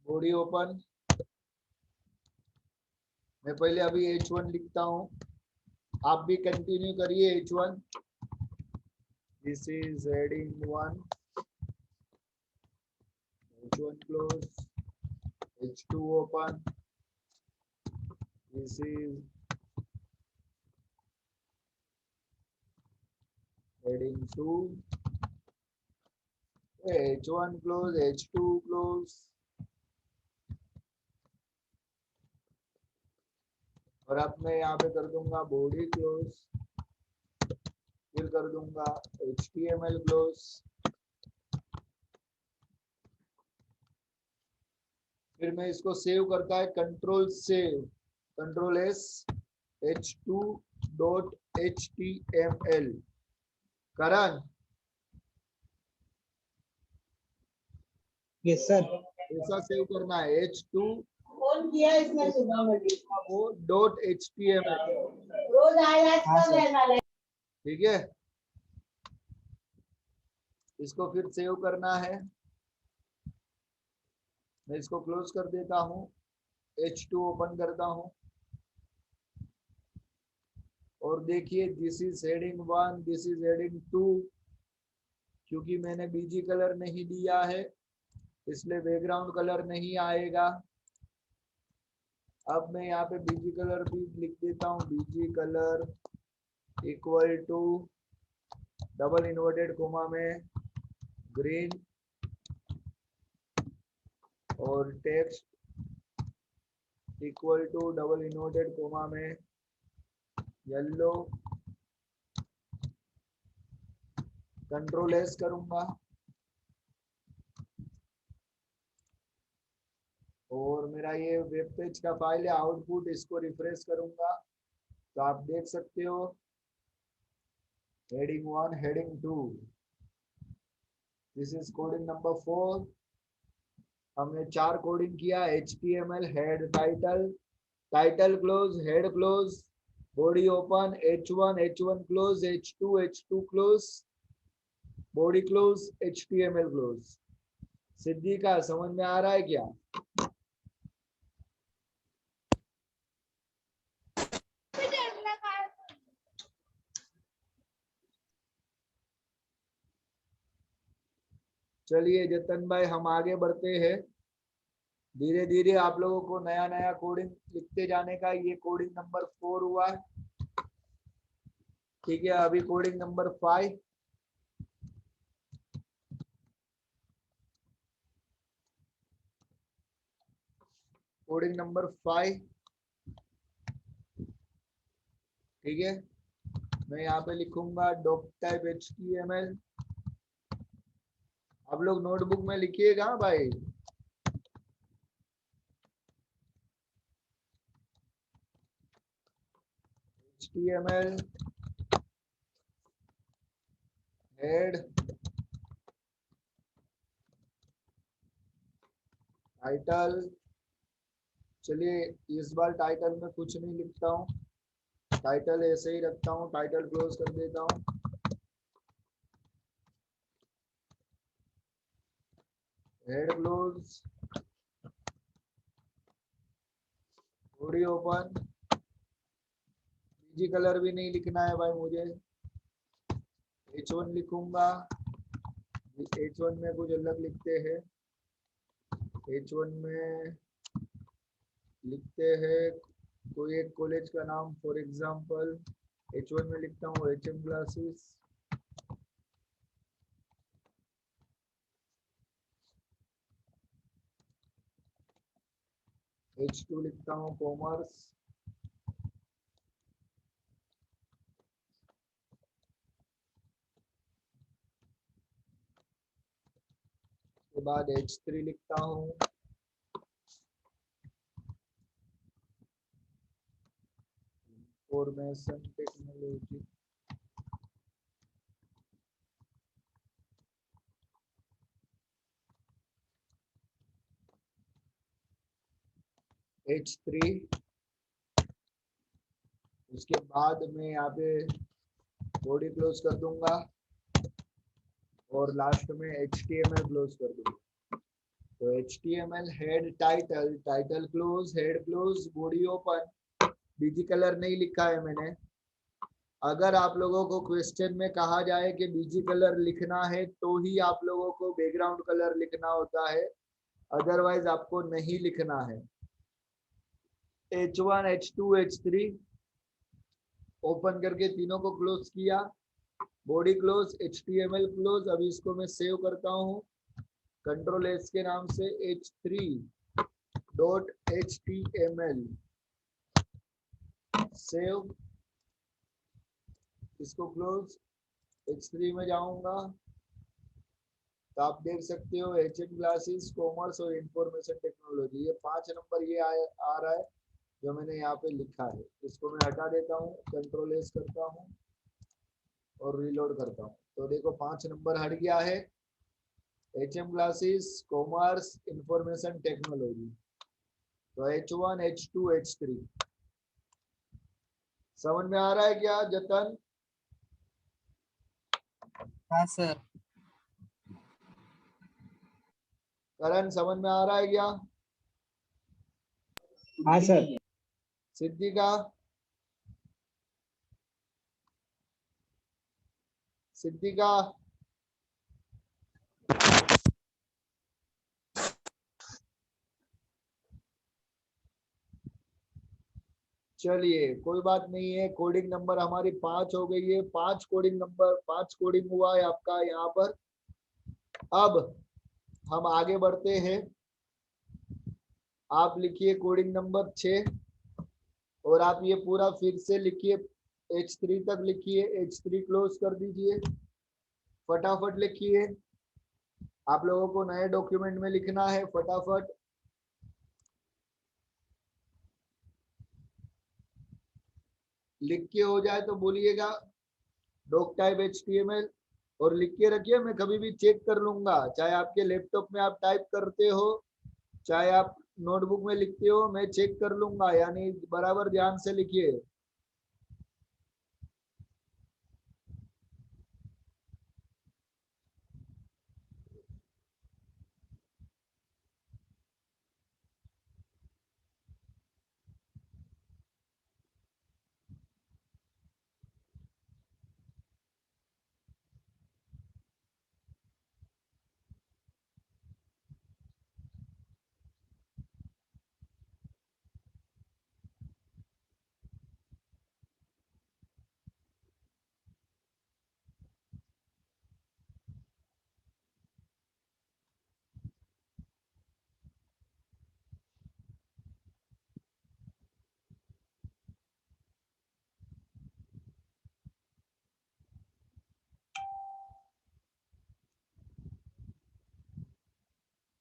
बॉडी ओपन, मैं पहले अभी H1 लिखता हूँ, आप भी कंटिन्यू करिए H1। This is heading 1, H1 close, H2 open. This is heading 2, H1 close, H2 close, और अब मैं यहाँ पे कर दूंगा बॉडी क्लोज, फिर कर दूंगा HTML क्लोज, फिर मैं इसको सेव करता है control save, control S, h2.html। करण यस सर। ऐसा सेव करना है h2 फोन किया इसने सुबह में डॉट HTML, रोज आया हाँ सर। ठीक है। इसको फिर सेव करना है, मैं इसको क्लोज कर देता हूँ, H2 ओपन करता हूँ और देखिए this is heading 1, this is heading 2। क्योंकि मैंने बीजी कलर नहीं दिया है इसलिए बैकग्राउंड कलर नहीं आएगा। अब मैं यहाँ पे बीजी कलर भी लिख देता हूँ, BG colour equal to double inverted comma में ग्रीन और text equal to double inverted comma में येलो। कंट्रोल एस करूंगा और मेरा ये वेब पेज का फाइल है आउटपुट, इसको रिफ्रेश करूंगा तो आप देख सकते हो heading 1, heading 2, this is coding number 4। हमने 4 कोडिंग किया, HTML head title, title close, head close, body open, H1 close, H2 close, body close, HTML close. सिद्धि का समझ में आ रहा है क्या? चलिए जतन भाई हम आगे बढ़ते हैं, धीरे धीरे आप लोगों को नया नया कोडिंग लिखते जाने का। ये कोडिंग नंबर 4 हुआ है, ठीक है। अभी कोडिंग नंबर 5, कोडिंग नंबर 5, ठीक है। मैं यहाँ पे लिखूंगा डॉक टाइप HTML। आप लोग नोटबुक में लिखिएगा भाई। HTML head title. चलिए इस बार टाइटल में कुछ नहीं लिखता हूँ, टाइटल ऐसे ही रखता हूँ, टाइटल क्लोज कर देता हूँ। Head close, body open, BG colour भी नहीं लिखना है भाई मुझे, H1 लिखूंगा। H1 में कुछ अलग लिखते हैं, H1 में लिखते हैं कोई एक कॉलेज का नाम, फॉर एग्जांपल H1 में लिखता हूँ HM क्लासेस। H2 लिखता हूँ कॉमर्स। के बाद H3 लिखता हूँ इंफॉर्मेशन टेक्नोलॉजी। H3, उसके बाद मैं यहाँ पे बॉडी क्लोज कर दूंगा और लास्ट में HTML क्लोज कर दूंगा। तो HTML head title, title close, head close, body open. BG colour नहीं लिखा है मैंने, अगर आप लोगों को क्वेश्चन में कहा जाए कि बीजी कलर लिखना है तो ही आप लोगों को बैकग्राउंड कलर लिखना होता है, अदरवाइज आपको नहीं लिखना है। H1 H2 H3 ओपन करके तीनों को क्लोज किया, बॉडी क्लोज, HTML क्लोज। अभी इसको मैं सेव करता हूँ कंट्रोल एस के नाम से, h3.html सेव, इसको क्लोज। H3 में जाऊंगा तो आप देख सकते हो HM क्लासेस, कॉमर्स और इंफॉर्मेशन टेक्नोलॉजी, ये 5 नंबर ये आ रहा है जो मैंने यहाँ पे लिखा है। इसको मैं हटा देता हूँ, कंट्रोल एस करता हूँ और रीलोड करता हूँ, तो देखो 5 नंबर हट गया है। HM classes, commerce, information technology, तो H1 H2 H3 समझ में आ रहा है क्या जतन? हाँ सर। करण समझ में आ रहा है क्या? हाँ सर। सिद्धिका, सिद्धिका, चलिए कोई बात नहीं है। कोडिंग नंबर हमारी 5 हो गई है, 5 कोडिंग नंबर, 5 कोडिंग हुआ है आपका यहाँ पर। अब हम आगे बढ़ते हैं। आप लिखिए कोडिंग नंबर 6 और आप ये पूरा फिर से लिखिए, H3 तक लिखिए, H3 क्लोज कर दीजिए, फटाफट लिखिए। आप लोगों को नए डॉक्यूमेंट में लिखना है, फटाफट। लिख के हो जाए तो बोलिएगा डॉक टाइप HTML, और लिख के रखिए, मैं कभी भी चेक कर लूंगा, चाहे आपके लैपटॉप में आप टाइप करते हो चाहे आप नोटबुक में लिखते हो, मैं चेक कर लूंगा, यानी बराबर ध्यान से लिखिए।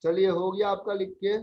चलिए हो गया आपका लिख के।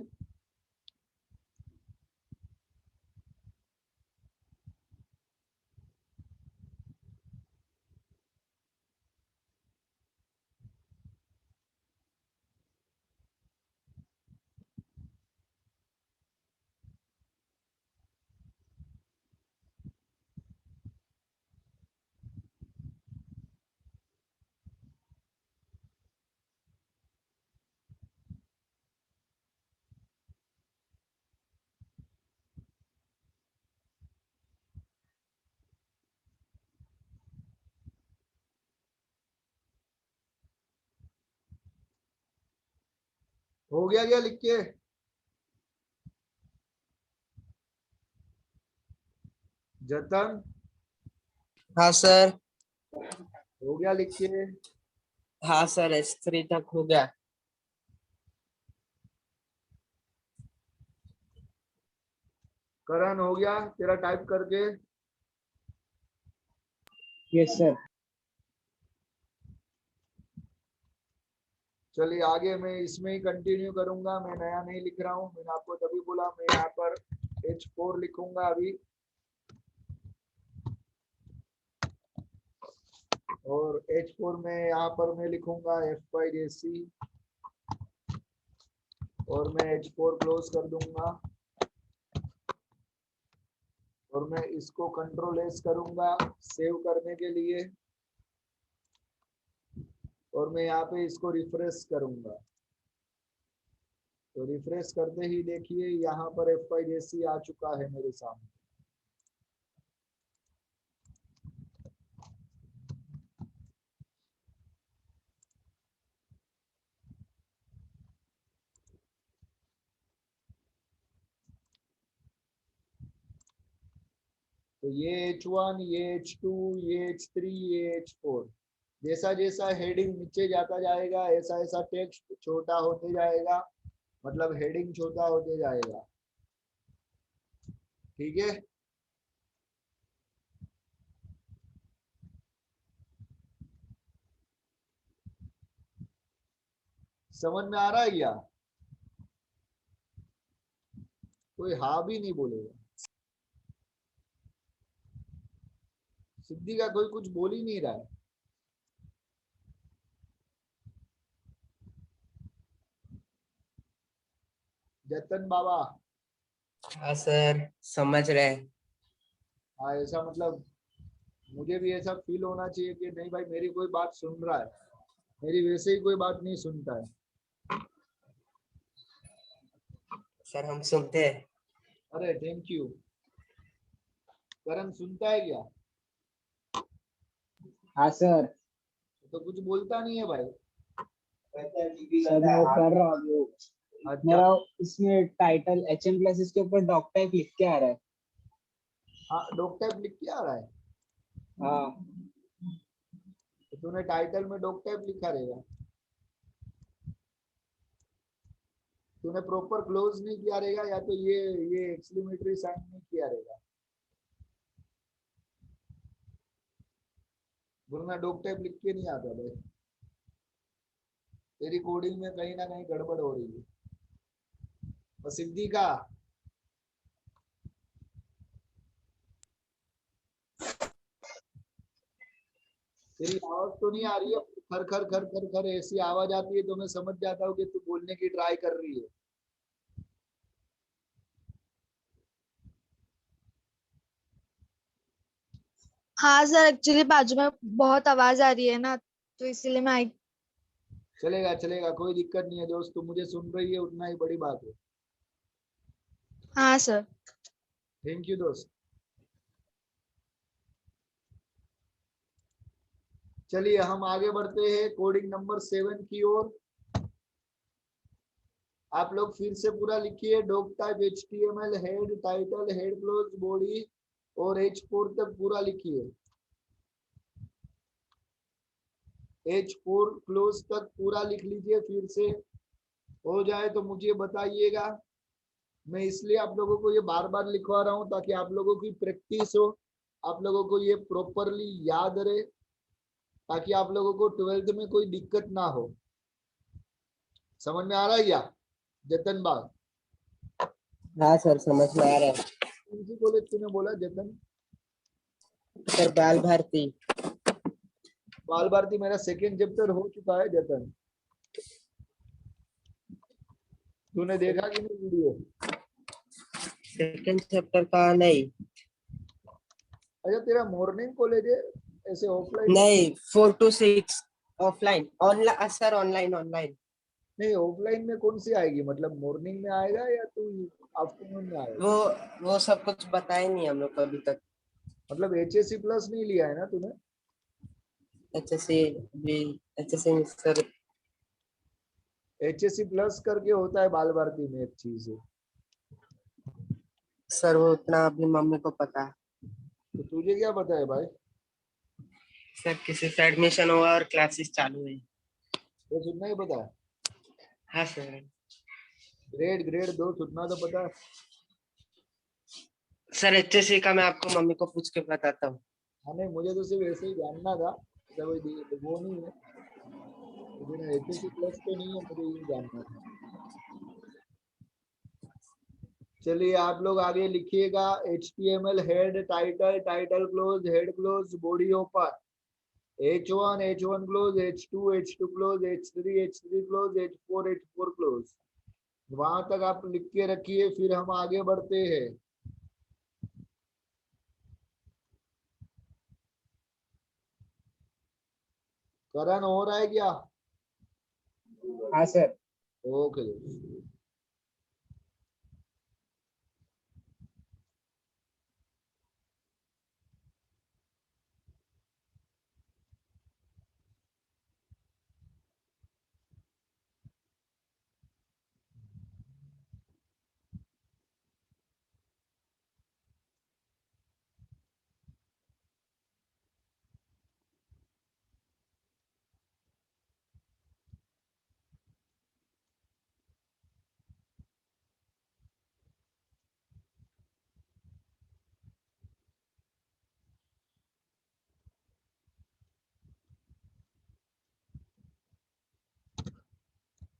हो गया क्या लिख के? जतन हाँ सर। हो गया लिख के? हाँ सर, H3 तक हो गया। करण हो गया तेरा टाइप करके? Yes sir. चलिए आगे मैं इसमें ही कंटिन्यू करूंगा, मैं नया नहीं लिख रहा हूँ, मैंने आपको तभी बोला मैं यहाँ पर H4 लिखूंगा अभी, और H4 में यहाँ पर मैं लिखूंगा FYJC, और मैं H4 क्लोज कर दूंगा, और मैं इसको कंट्रोल एस करूंगा सेव करने के लिए, और मैं यहाँ पे इसको रिफ्रेश करूंगा। तो रिफ्रेश करते ही देखिए यहाँ पर FYJC आ चुका है मेरे सामने। तो ये H1, ये H2, ये H3, ये H4। जैसा जैसा हेडिंग नीचे जाता जाएगा ऐसा ऐसा टेक्स्ट छोटा होते जाएगा, मतलब हेडिंग छोटा होते जाएगा। ठीक है, समझ में आ रहा है क्या? कोई हाँ भी नहीं बोलेगा। सिद्धि का कोई कुछ बोल ही नहीं रहा है। जतन बाबा, हाँ सर, समझ रहे हैं। हाँ ऐसा मतलब मुझे भी ऐसा फील होना चाहिए कि नहीं भाई मेरी कोई बात सुन रहा है, मेरी वैसे ही कोई बात नहीं सुनता है। सर हम सुनते हैं। अरे थैंक यू। करण सुनता है क्या? हाँ सर। तो कुछ बोलता नहीं है भाई। सर मैं वो कर रहा हूँ वो। अच्छा, मेरा इसमें टाइटल HM प्लस इसके ऊपर डॉक टाइप लिख के आ रहा है। हाँ डॉक टाइप लिख के आ रहा है। हाँ तो तूने टाइटल में डॉक टाइप लिखा रहेगा। तूने प्रॉपर क्लोज नहीं किया रहेगा, या तो ये एक्सक्लेमेटरी साइन नहीं किया रहेगा, वरना डॉक टाइप लिख के नहीं आता भाई। तेरी कोडिंग में कहीं ना कहीं गड़बड़ हो रही है। और सिद्धि का तेरी आवाज तो नहीं आ रही है, खर खर खर खर खर ऐसी आवाज आती है तो मैं समझ जाता हूँ कि तू बोलने की ट्राई कर रही है। हाँ सर, एक्चुअली बाजू में बहुत आवाज आ रही है ना, तो इसीलिए मैं आई। चलेगा चलेगा, कोई दिक्कत नहीं है दोस्त, तू मुझे सुन रही है उतना ही बड़ी बात है। हाँ सर। थैंक यू दोस्त। चलिए हम आगे बढ़ते हैं कोडिंग नंबर 7 की ओर। आप लोग फिर से पूरा लिखिए। Doc type HTML head title head close body और H4 तक पूरा लिखिए। H4 क्लोज तक पूरा लिख लीजिए। फिर से हो जाए तो मुझे बताइएगा। मैं इसलिए आप लोगों को ये बार बार लिखवा रहा हूँ ताकि आप लोगों की प्रैक्टिस हो, आप लोगों को ये प्रॉपरली याद रहे, ताकि आप लोगों को 12th में कोई दिक्कत ना हो। समझ में आ रहा है क्या जतन बाग? हाँ सर, समझ में आ रहा है। कौन सी कॉलेज तूने बोला जतन? सर बाल भारती। बाल भारती मेरा सेकेंड चैप्टर हो चुका है जतन। तूने देखा कि नहीं वीडियो? सेकंड चैप्टर का नहीं। अच्छा तेरा मॉर्निंग कॉलेज है, ऐसे ऑफलाइन? नहीं, 4 to 6 offline. Online sir, online online. नहीं ऑफलाइन में कौन सी आएगी, मतलब मॉर्निंग में आएगा या तू आफ्टरनून में आएगा? वो वो सब कुछ बताया नहीं हम लोग को अभी तक। मतलब HSC प्लस नहीं लिया है ना तूने? HSC भी, HSC में सर। HSC प्लस करके होता है बाल भारती में एक चीज है। सर वो उतना अभी मम्मी को पता है। तो तुझे क्या पता है भाई? सर किसी से एडमिशन हुआ और क्लासेस चालू है। तो सुनना ही पता है? हाँ सर। ग्रेड ग्रेड 2 सुनना तो पता है? सर HSC का मैं आपको मम्मी को पूछ के बताता हूँ। हाँ नहीं मुझे तो सिर्फ ऐसे ही जानना था, ऐसा कोई वो नहीं है, लेकिन HSC प्लस तो नहीं है, मुझे ये जानना था। चलिए आप लोग आगे लिखिएगा। HTML head title title close head close body open, H1 H1 close, H2 H2 close, H3 H3 close, H4 H4 close. वहां तक आप लिख के रखिए, फिर हम आगे बढ़ते हैं। करण हो रहा है क्या? हाँ सर। ओके।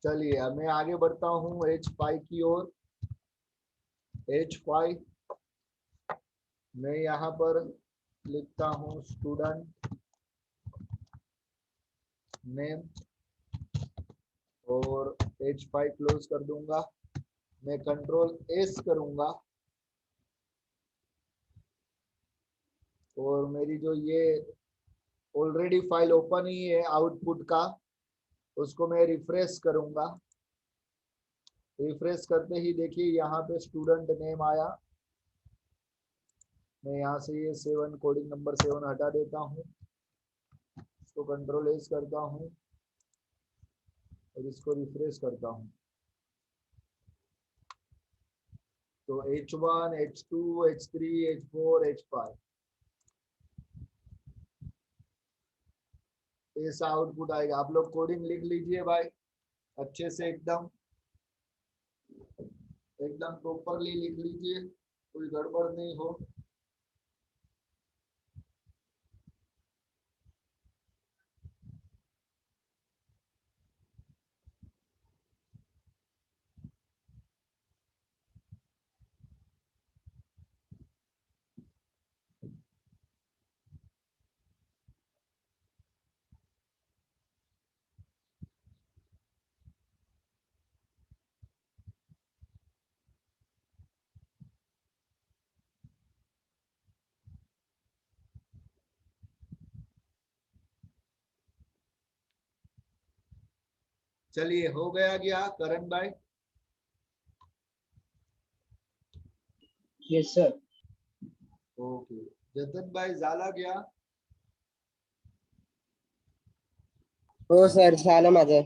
चलिए अब मैं आगे बढ़ता हूँ H5 की ओर। H5 मैं यहाँ पर लिखता हूँ स्टूडेंट नेम और H5 क्लोज कर दूंगा। मैं कंट्रोल S करूंगा और मेरी जो ये ऑलरेडी फाइल ओपन ही है आउटपुट का, उसको मैं रिफ्रेश करूंगा। रिफ्रेश करते ही देखिए यहाँ पे स्टूडेंट नेम आया। मैं यहाँ से ये 7 कोडिंग नंबर 7 हटा देता हूँ, इसको कंट्रोल एस करता हूँ और इसको रिफ्रेश करता हूँ। तो H1, H2, H3, H4, H5 ऐसा आउटपुट आएगा। आप लोग कोडिंग लिख लीजिए भाई अच्छे से, एकदम एकदम प्रॉपरली लिख लीजिए, कोई गड़बड़ नहीं हो। चलिए हो गया क्या करण भाई? Yes, sir. ओके जतन भाई झाला क्या? हो सर, झालं माझं.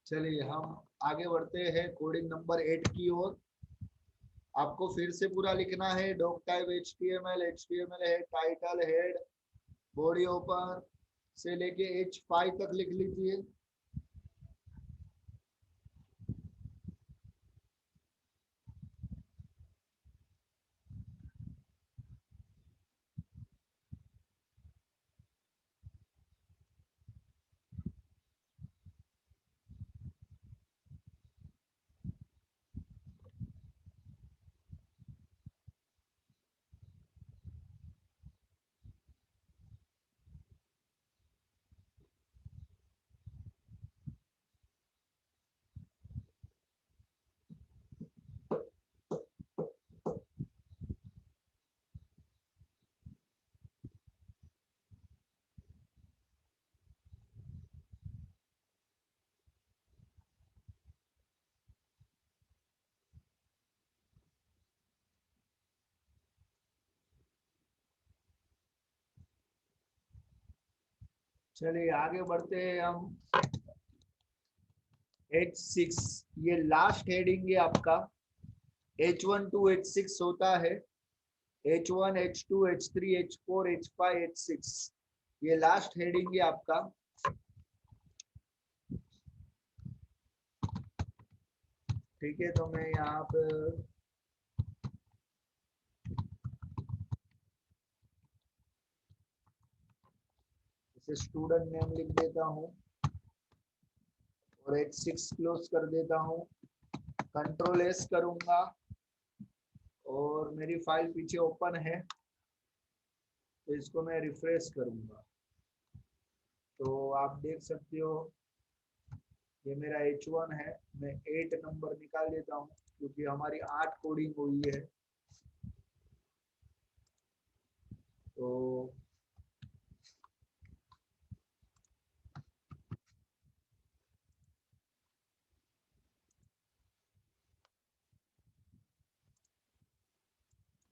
चलिए हम आगे बढ़ते हैं कोडिंग नंबर 8 की ओर। आपको फिर से पूरा लिखना है डॉक टाइप HTML। HTML है टाइटल, हेड, बॉडी ओपन से लेके H5 तक लिख लीजिए। चलिए आगे बढ़ते हैं हम H6। ये लास्ट हेडिंग है आपका। H1 to H6 होता है। H1, H2, H3, H4, H5, H6 ये लास्ट हेडिंग है आपका। ठीक है, तो मैं यहाँ पे इसे स्टूडेंट नेम लिख देता हूँ और H6 क्लोज कर देता हूँ। कंट्रोल एस करूंगा और मेरी फाइल पीछे ओपन है, तो इसको मैं रिफ्रेश करूंगा। तो आप देख सकते हो ये मेरा H1 है। मैं 8 नंबर निकाल देता हूँ क्योंकि हमारी 8 कोडिंग हुई है। तो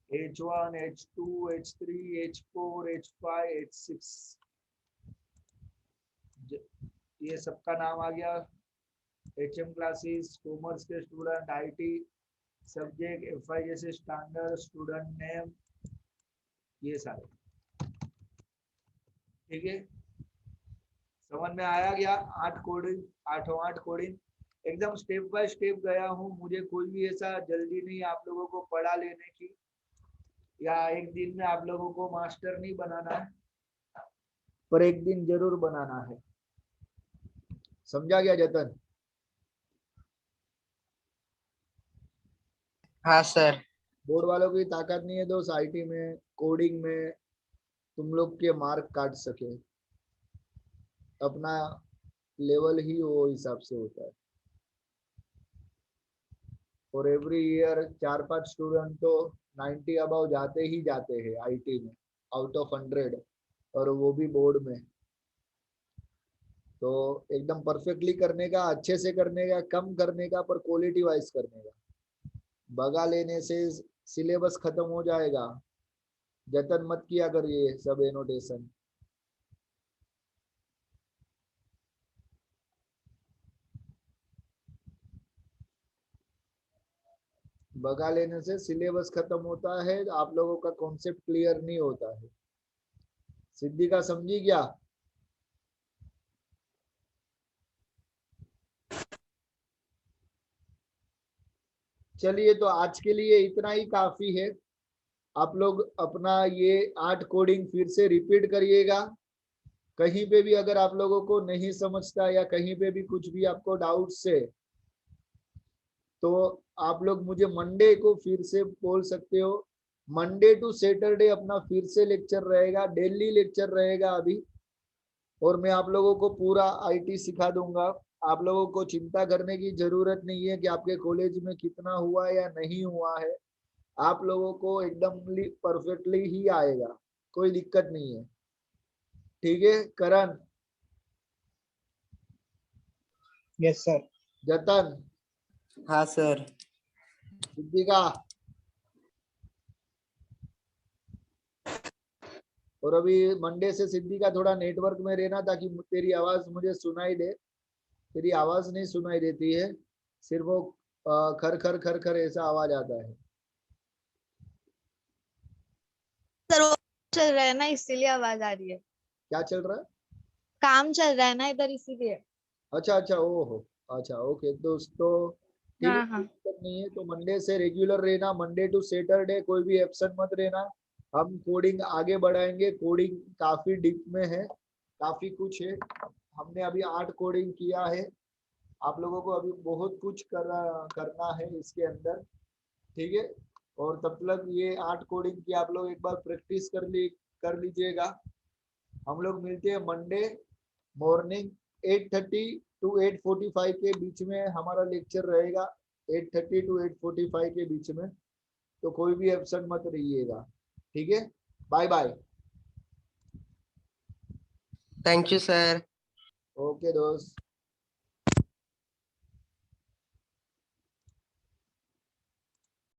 H1, H2, H3, H4, H5, H6 ये सबका नाम आ गया। HM क्लासेस, कॉमर्स के स्टूडेंट, IT सब्जेक्ट, FI जैसे स्टैंडर्ड, स्टूडेंट नेम, ये सारे। ठीक है, समझ में आया गया? 8 कोडिंग, 8 कोडिंग एकदम स्टेप बाय स्टेप गया हूँ। मुझे कोई भी ऐसा जल्दी नहीं आप लोगों को पढ़ा लेने की, या एक दिन में आप लोगों को मास्टर नहीं बनाना है, पर एक दिन जरूर बनाना है। समझा गया जतन? हाँ सर। बोर्ड वालों की ताकत नहीं है दोस्त IT में, कोडिंग में तुम लोग के मार्क काट सके। अपना लेवल ही वो हिसाब से होता है। और एवरी ईयर 4-5 स्टूडेंट तो 90 अबाव जाते ही जाते हैं IT में, आउट ऑफ 100, और वो भी बोर्ड में। तो एकदम परफेक्टली करने का, अच्छे से करने का, कम करने का, पर क्वालिटी वाइज करने का। बगा लेने से सिलेबस खत्म हो जाएगा। जतन मत किया कर ये सब एनोटेशन। बगा लेने से सिलेबस खत्म होता है, आप लोगों का कॉन्सेप्ट क्लियर नहीं होता है। सिद्धि का समझी क्या? चलिए, तो आज के लिए इतना ही काफी है। आप लोग अपना ये 8 कोडिंग फिर से रिपीट करिएगा। कहीं पे भी अगर आप लोगों को नहीं समझता या कहीं पे भी कुछ भी आपको डाउट्स है, तो आप लोग मुझे मंडे को फिर से बोल सकते हो। मंडे टू सैटरडे अपना फिर से लेक्चर रहेगा, डेली लेक्चर रहेगा अभी। और मैं आप लोगों को पूरा IT सिखा दूंगा। आप लोगों को चिंता करने की जरूरत नहीं है कि आपके कॉलेज में कितना हुआ या नहीं हुआ है। आप लोगों को एकदम परफेक्टली ही आएगा, कोई दिक्कत नहीं है। ठीक है करण, यस सर। जतन, हाँ सर। सिद्धिका, और अभी मंडे से सिद्धि का थोड़ा नेटवर्क में रहना, ताकि तेरी आवाज मुझे सुनाई दे। तेरी आवाज नहीं सुनाई देती है, सिर्फ वो खर खर खर खर ऐसा आवाज आता है। सर वो चल रहा है ना, इसीलिए आवाज आ रही है। क्या चल रहा है? काम चल रहा है ना इधर, इसीलिए। अच्छा अच्छा, ओहो, अच्छा, ओके दोस्तों, ठीक है, हाँ कोई हाँ। दिक्कत नहीं है। तो मंडे से रेगुलर रहना, मंडे टू सैटरडे कोई भी एब्सेंट मत रहना। हम कोडिंग आगे बढ़ाएंगे। कोडिंग काफी डीप में है, काफी कुछ है। हमने अभी 8 कोडिंग किया है, आप लोगों को अभी बहुत कुछ करना है इसके अंदर। ठीक है, और तब तक ये 8 कोडिंग की आप लोग एक बार प्रैक्टिस कर लीजिएगा। हम लोग मिलते हैं मंडे मॉर्निंग 8:30 टू 8:45 के बीच में हमारा लेक्चर रहेगा। 8:30 टू 8:45 के बीच में, तो कोई भी एब्सेंट मत रहिएगा। ठीक है, bye bye. Thank you sir. Okay दोस्त।